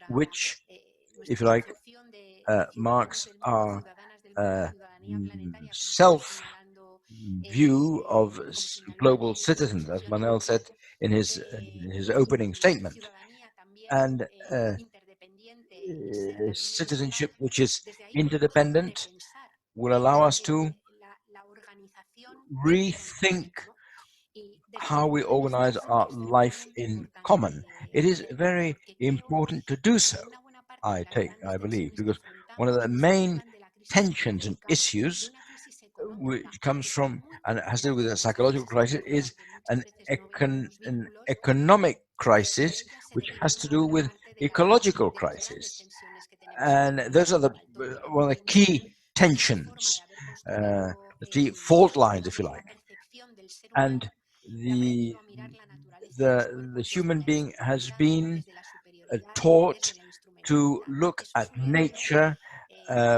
which, if you like, marks our self view of global citizens, as Manuel said in his opening statement, and citizenship which is interdependent will allow us to rethink how we organize our life in common. It is very important to do so, I believe, because one of the main tensions and issues which comes from, and has to do with a psychological crisis, is an economic crisis, which has to do with ecological crisis. And those are one of the key tensions, the key fault lines, if you like. And the human being has been taught to look at nature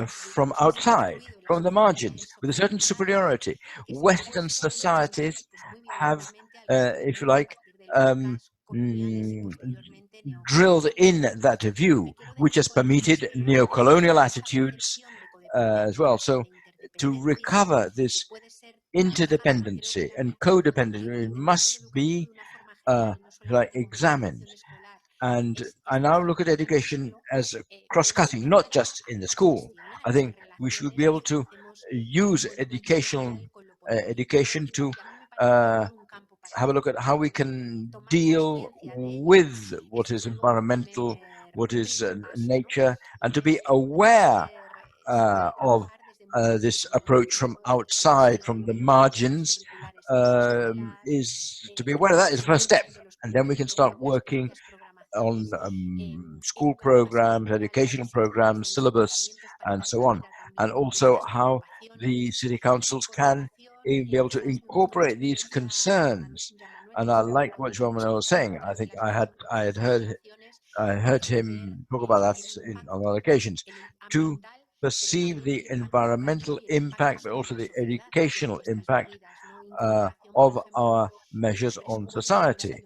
from outside, from the margins, with a certain superiority. Western societies have, if you like, drilled in that view, which has permitted neo-colonial attitudes as well. So to recover this interdependency and codependency must be examined. And I now look at education as cross-cutting, not just in the school. I think we should be able to use education to have a look at how we can deal with what is environmental, what is nature, and to be aware of this approach from outside, from the margins, is to be aware of that is the first step. And then we can start working on school programs, educational programs, syllabus, and so on. And also how the city councils can be able to incorporate these concerns. And I like what Joan Manuel was saying. I think I had heard him talk about that on other occasions, to perceive the environmental impact, but also the educational impact of our measures on society,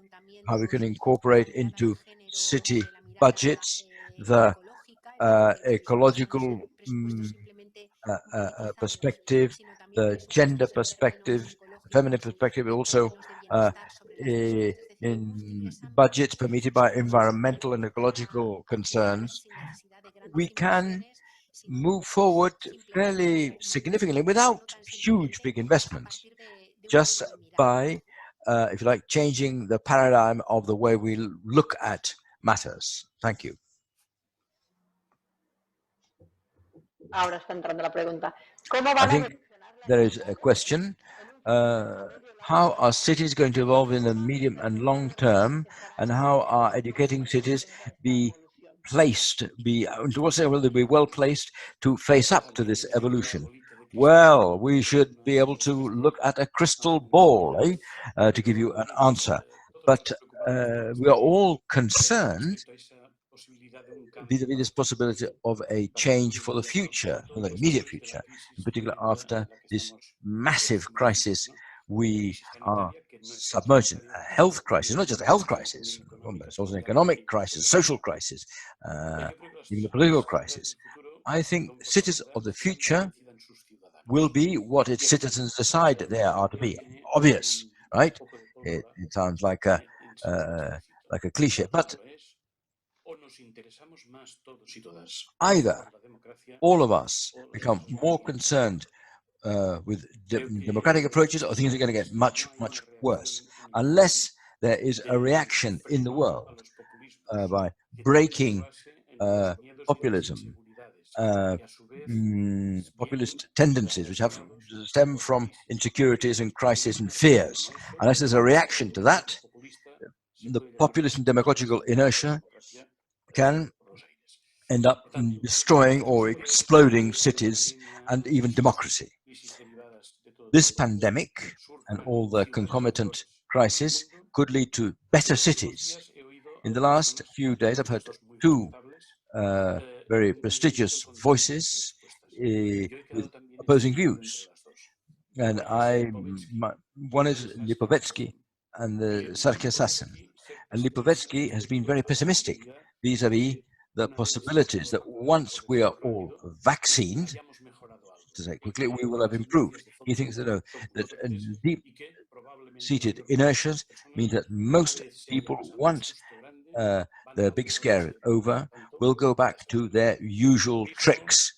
how we can incorporate into city budgets the ecological perspective, the gender perspective, feminine perspective, also in budgets permitted by environmental and ecological concerns. We can move forward fairly significantly without huge big investments, just by if you like, changing the paradigm of the way we look at matters. Thank you. Ahora está entrando la pregunta. I think there is a question. How are cities going to evolve in the medium and long term, and how are educating cities be placed, will they be well placed to face up to this evolution? Well, we should be able to look at a crystal ball to give you an answer. But we are all concerned vis-a-vis this possibility of a change for the future, for the immediate future, in particular after this massive crisis we are submerged in. A health crisis, not just a health crisis, it's also an economic crisis, social crisis, even a political crisis. I think cities of the future will be what its citizens decide they are to be. Obvious, right? It sounds like a cliche, but either all of us become more concerned with democratic approaches, or things are going to get much, much worse, unless there is a reaction in the world by breaking populism, populist tendencies which have stem from insecurities and crises and fears. Unless there's a reaction to that, the populist and demagogical inertia can end up destroying or exploding cities and even democracy. This pandemic and all the concomitant crises could lead to better cities. In the last few days, I've heard two very prestigious voices with opposing views. And one is Lipovetsky and the Sarkisyan. And Lipovetsky has been very pessimistic vis-a-vis the possibilities that once we are all vaccinated, to say quickly, we will have improved. He thinks that deep-seated inertias mean that most people, once the big scare is over, will go back to their usual tricks,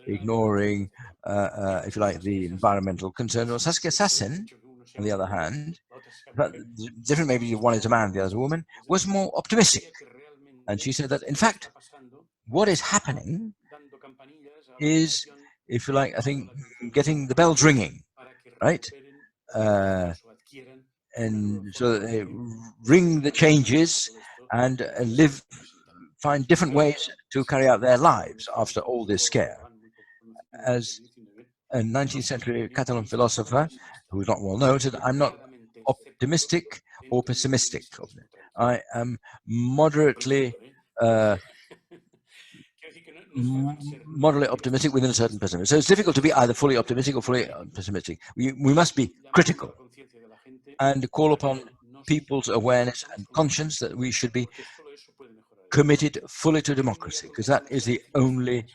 ignoring, if you like, the environmental concern. Or Sarkisyan, on the other hand, but different, maybe one is a man, the other is a woman, was more optimistic. And she said that, in fact, what is happening is, if you like, I think, getting the bells ringing, right? And so that they ring the changes and find different ways to carry out their lives after all this scare. As a 19th century Catalan philosopher, who is not well known, said, I'm not optimistic or pessimistic. I am moderately optimistic within a certain pessimism. So it's difficult to be either fully optimistic or fully pessimistic. We must be critical and call upon people's awareness and conscience that we should be committed fully to democracy, because that is the only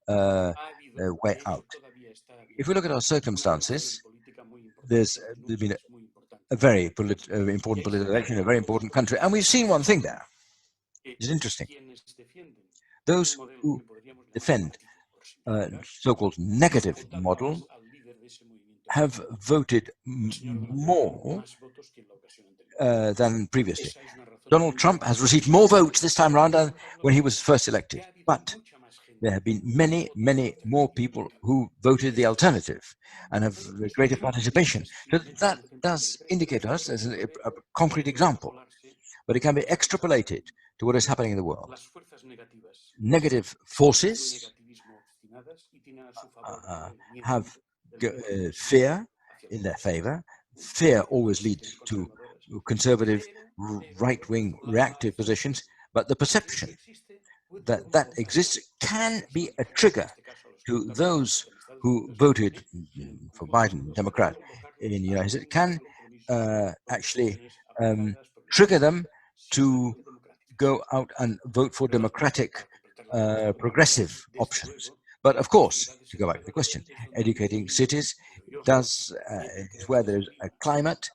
way out. If we look at our circumstances, there's been a very important political election in a very important country, and we've seen one thing there. It's interesting. Those who defend a so-called negative model have voted more than previously. Donald Trump has received more votes this time around than when he was first elected. But there have been many, many more people who voted the alternative and have greater participation. So that does indicate to us as a concrete example, but it can be extrapolated to what is happening in the world. Negative forces have fear in their favor. Fear always leads to conservative, right-wing, reactive positions, but the perception that that exists can be a trigger to those who voted for Biden, Democrat, in the United States, can actually trigger them to go out and vote for democratic, progressive options. But of course, to go back to the question, educating cities is where there's a climate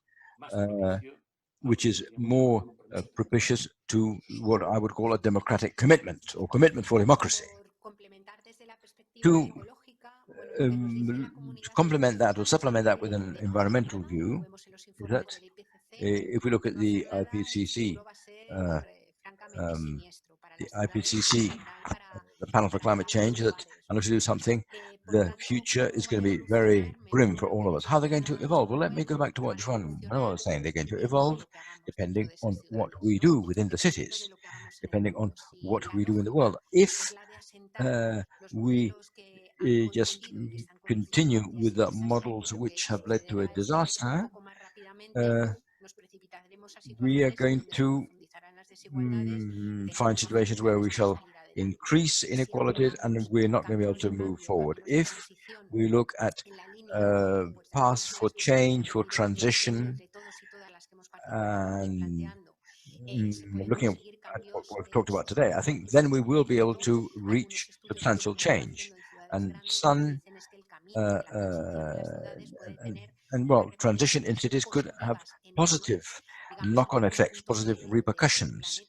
which is more propitious to what I would call a democratic commitment or commitment for democracy. To complement that or supplement that with an environmental view, is that if we look at the IPCC, the panel for climate change, that unless we do something, the future is going to be very grim for all of us. How are they going to evolve? Well, let me go back to what Joan Manuel was saying. They're going to evolve depending on what we do within the cities, depending on what we do in the world. If we just continue with the models which have led to a disaster, we are going to find situations where we shall increase inequalities and we're not going to be able to move forward. If we look at paths for change, for transition, and looking at what we've talked about today, I think then we will be able to reach substantial change. And well, transition in cities could have positive knock-on effects, positive repercussions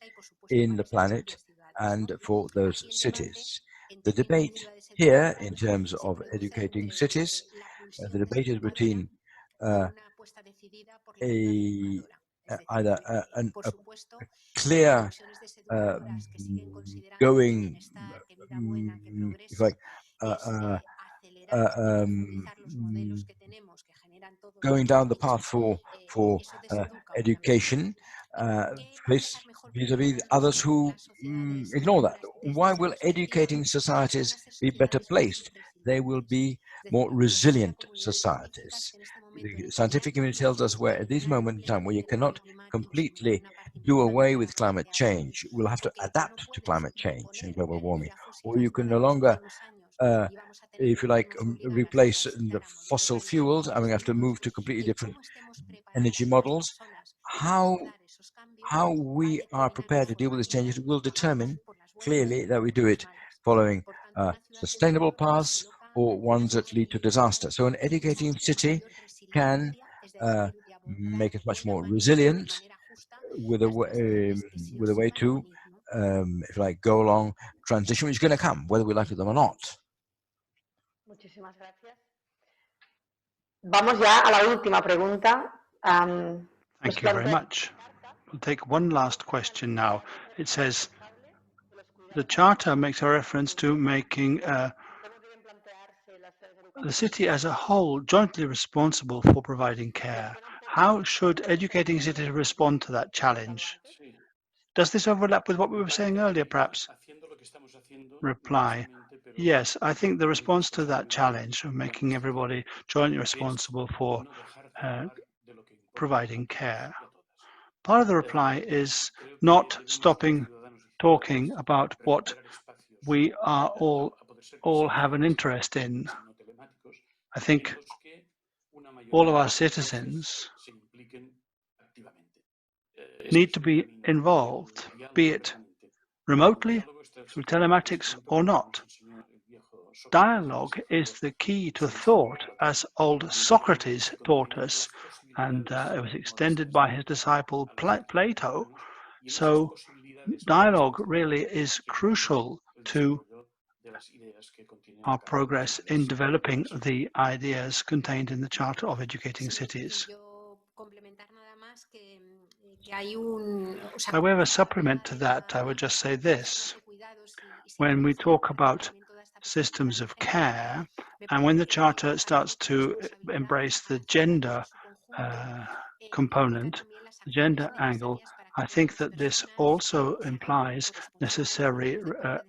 in the planet and for those cities. The debate here, in terms of educating cities, the debate is between either a clear going, if like, going down the path for education, vis-a-vis others who ignore that. Why will educating societies be better placed? They will be more resilient societies. The scientific community tells us where at this moment in time, where you cannot completely do away with climate change, we'll have to adapt to climate change and global warming, or you can no longer if you like, replace the fossil fuels, and we have to move to completely different energy models. How we are prepared to deal with these changes will determine clearly that we do it following sustainable paths or ones that lead to disaster. So an educating city can make us much more resilient with a way to, if you like, go along transition, which is going to come, whether we like it or not. Muchísimas gracias. Vamos ya a la última pregunta. Thank you very much. We'll take one last question now. It says, the Charter makes a reference to making the city as a whole jointly responsible for providing care. How should educating cities respond to that challenge? Does this overlap with what we were saying earlier, perhaps? Reply, yes, I think the response to that challenge of making everybody jointly responsible for providing care. Part of the reply is not stopping talking about what we are all have an interest in. I think all of our citizens need to be involved, be it remotely, through telematics or not. Dialogue is the key to thought, as old Socrates taught us, and it was extended by his disciple Plato. So dialogue really is crucial to our progress in developing the ideas contained in the Charter of Educating Cities. By way of a supplement to that, I would just say this. When we talk about systems of care, and when the Charter starts to embrace the gender component, the gender angle, I think that this also implies necessary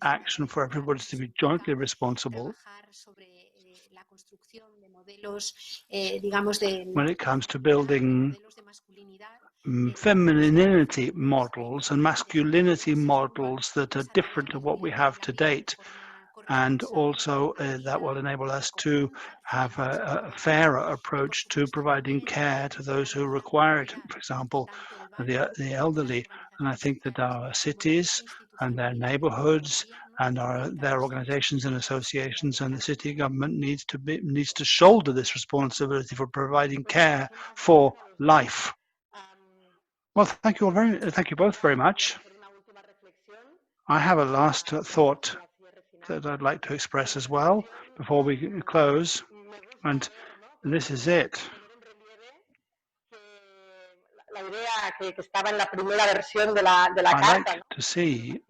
action for everybody to be jointly responsible when it comes to building femininity models and masculinity models that are different to what we have to date. And also that will enable us to have a fairer approach to providing care to those who require it, for example, the elderly. And I think that our cities and their neighborhoods and their organizations and associations and the city government needs to shoulder this responsibility for providing care for life. Well, thank you both very much. I have a last thought that I'd like to express as well before we close, and this is it. I like to see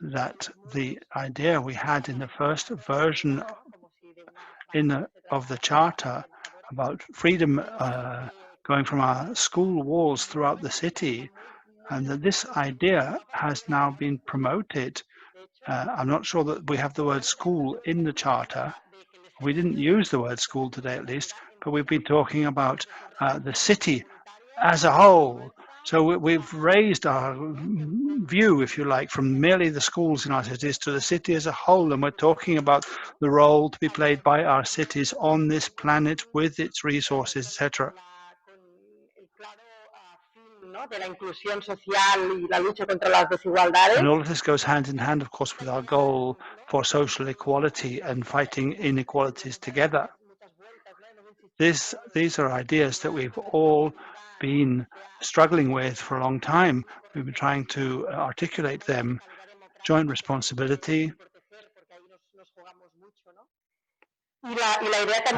that the idea we had in the first version of the Charter about freedom going from our school walls throughout the city, and that this idea has now been promoted. I'm not sure that we have the word school in the Charter. We didn't use the word school today, at least, but we've been talking about the city as a whole. So we've raised our view, if you like, from merely the schools in our cities to the city as a whole, and we're talking about the role to be played by our cities on this planet with its resources, etc. And all of this goes hand in hand, of course, with our goal for social equality and fighting inequalities together. These are ideas that we've all been struggling with for a long time. We've been trying to articulate them, joint responsibility. And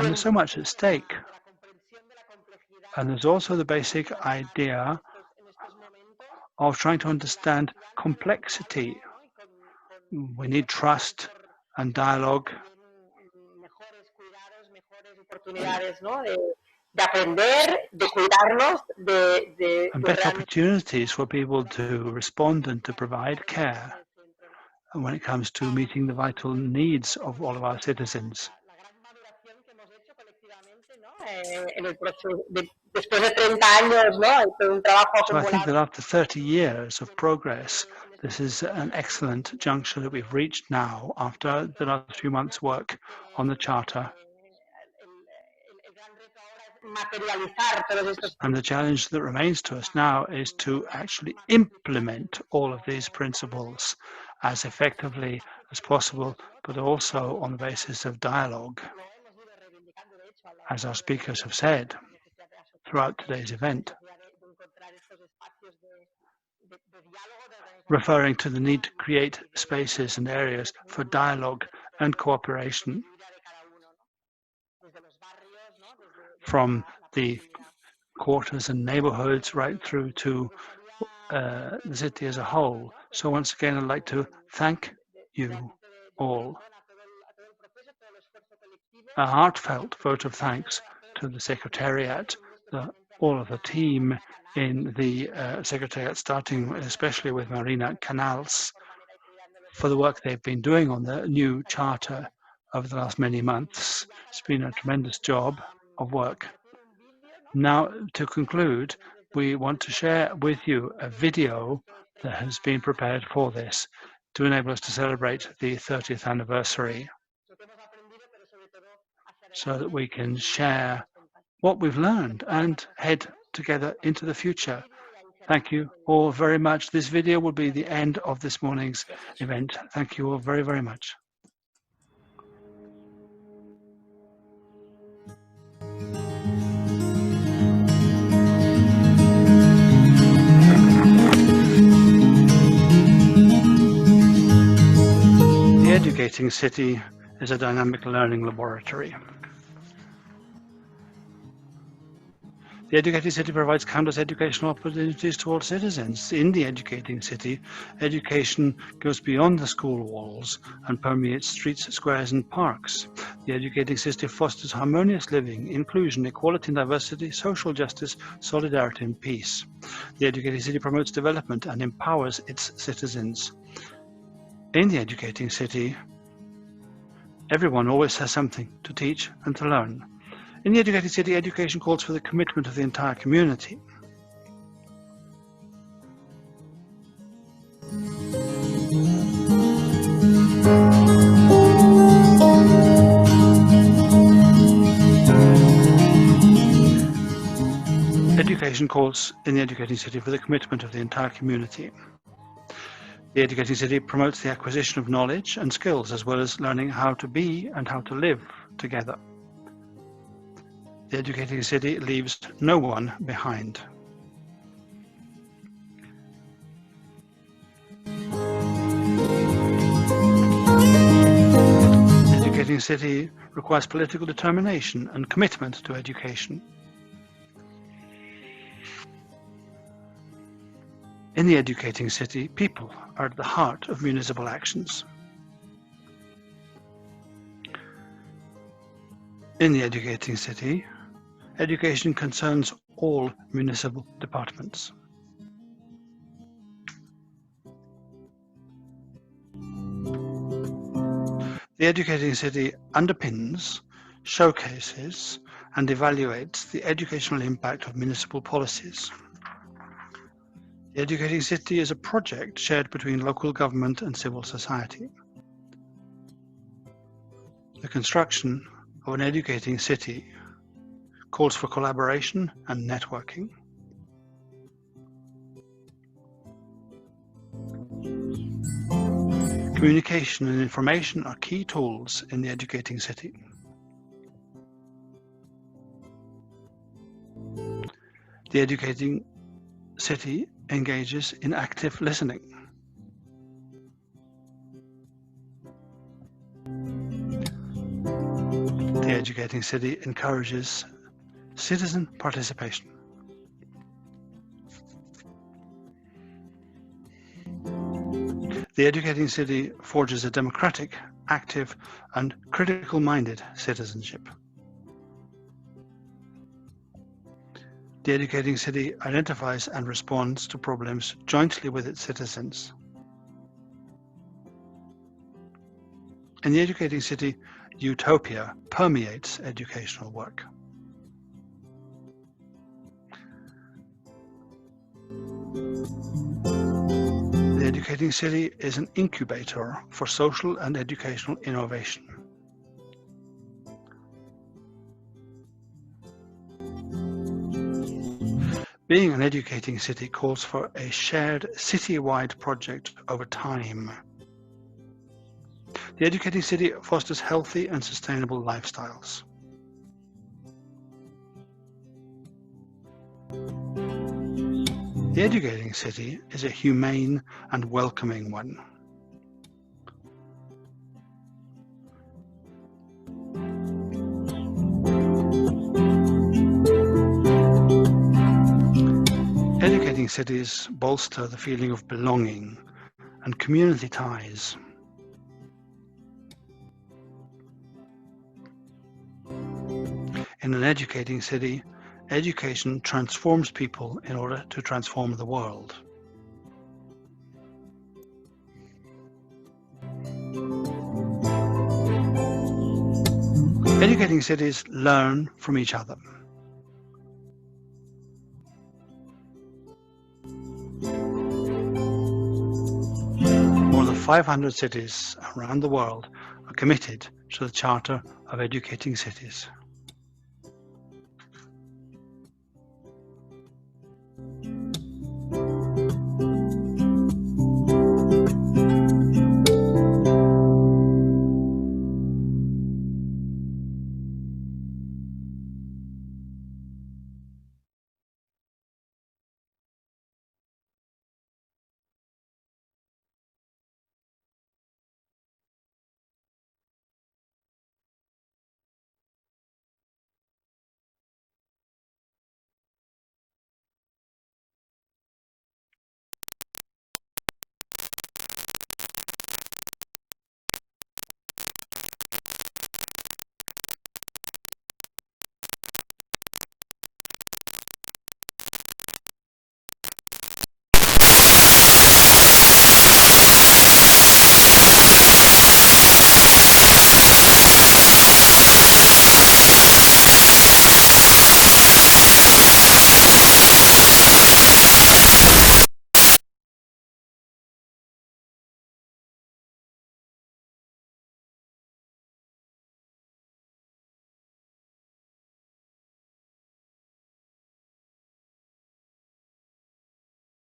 there's so much at stake. And there's also the basic idea of trying to understand complexity. We need trust and dialogue. And better opportunities for people to respond and to provide care when it comes to meeting the vital needs of all of our citizens. So I think that after 30 years of progress, this is an excellent juncture that we've reached now after the last few months' work on the Charter. And the challenge that remains to us now is to actually implement all of these principles as effectively as possible, but also on the basis of dialogue, as our speakers have said throughout today's event, referring to the need to create spaces and areas for dialogue and cooperation from the quarters and neighborhoods right through to the city as a whole. So once again, I'd like to thank you all. A heartfelt vote of thanks to the Secretariat, all of the team in the Secretariat, starting especially with Marina Canals, for the work they've been doing on the new charter over the last many months. It's been a tremendous job of work. Now, to conclude, we want to share with you a video that has been prepared for this to enable us to celebrate the 30th anniversary, so that we can share what we've learned and head together into the future. Thank you all very much. This video will be the end of this morning's event. Thank you all very, very much. The Educating City is a dynamic learning laboratory. The Educating City provides countless educational opportunities to all citizens. In the Educating City, education goes beyond the school walls and permeates streets, squares, and parks. The Educating City fosters harmonious living, inclusion, equality and diversity, social justice, solidarity, and peace. The Educating City promotes development and empowers its citizens. In the Educating City, everyone always has something to teach and to learn. In the Educating City, education calls for the commitment of the entire community. Education calls in the Educating City for the commitment of the entire community. The Educating City promotes the acquisition of knowledge and skills, as well as learning how to be and how to live together. The Educating City leaves no one behind. The Educating City requires political determination and commitment to education. In the Educating City, people are at the heart of municipal actions. In the Educating City, education concerns all municipal departments. The Educating City underpins, showcases, and evaluates the educational impact of municipal policies. The Educating City is a project shared between local government and civil society. The construction of an Educating City calls for collaboration and networking. Communication and information are key tools in the Educating City. The Educating City engages in active listening. The Educating City encourages citizen participation. The Educating City forges a democratic, active, and critical-minded citizenship. The Educating City identifies and responds to problems jointly with its citizens. In the Educating City, utopia permeates educational work. The Educating City is an incubator for social and educational innovation. Being an Educating City calls for a shared city-wide project over time. The Educating City fosters healthy and sustainable lifestyles. The Educating City is a humane and welcoming one. Educating cities bolster the feeling of belonging and community ties. In an educating city, education transforms people in order to transform the world. Educating cities learn from each other. More than 500 cities around the world are committed to the Charter of Educating Cities.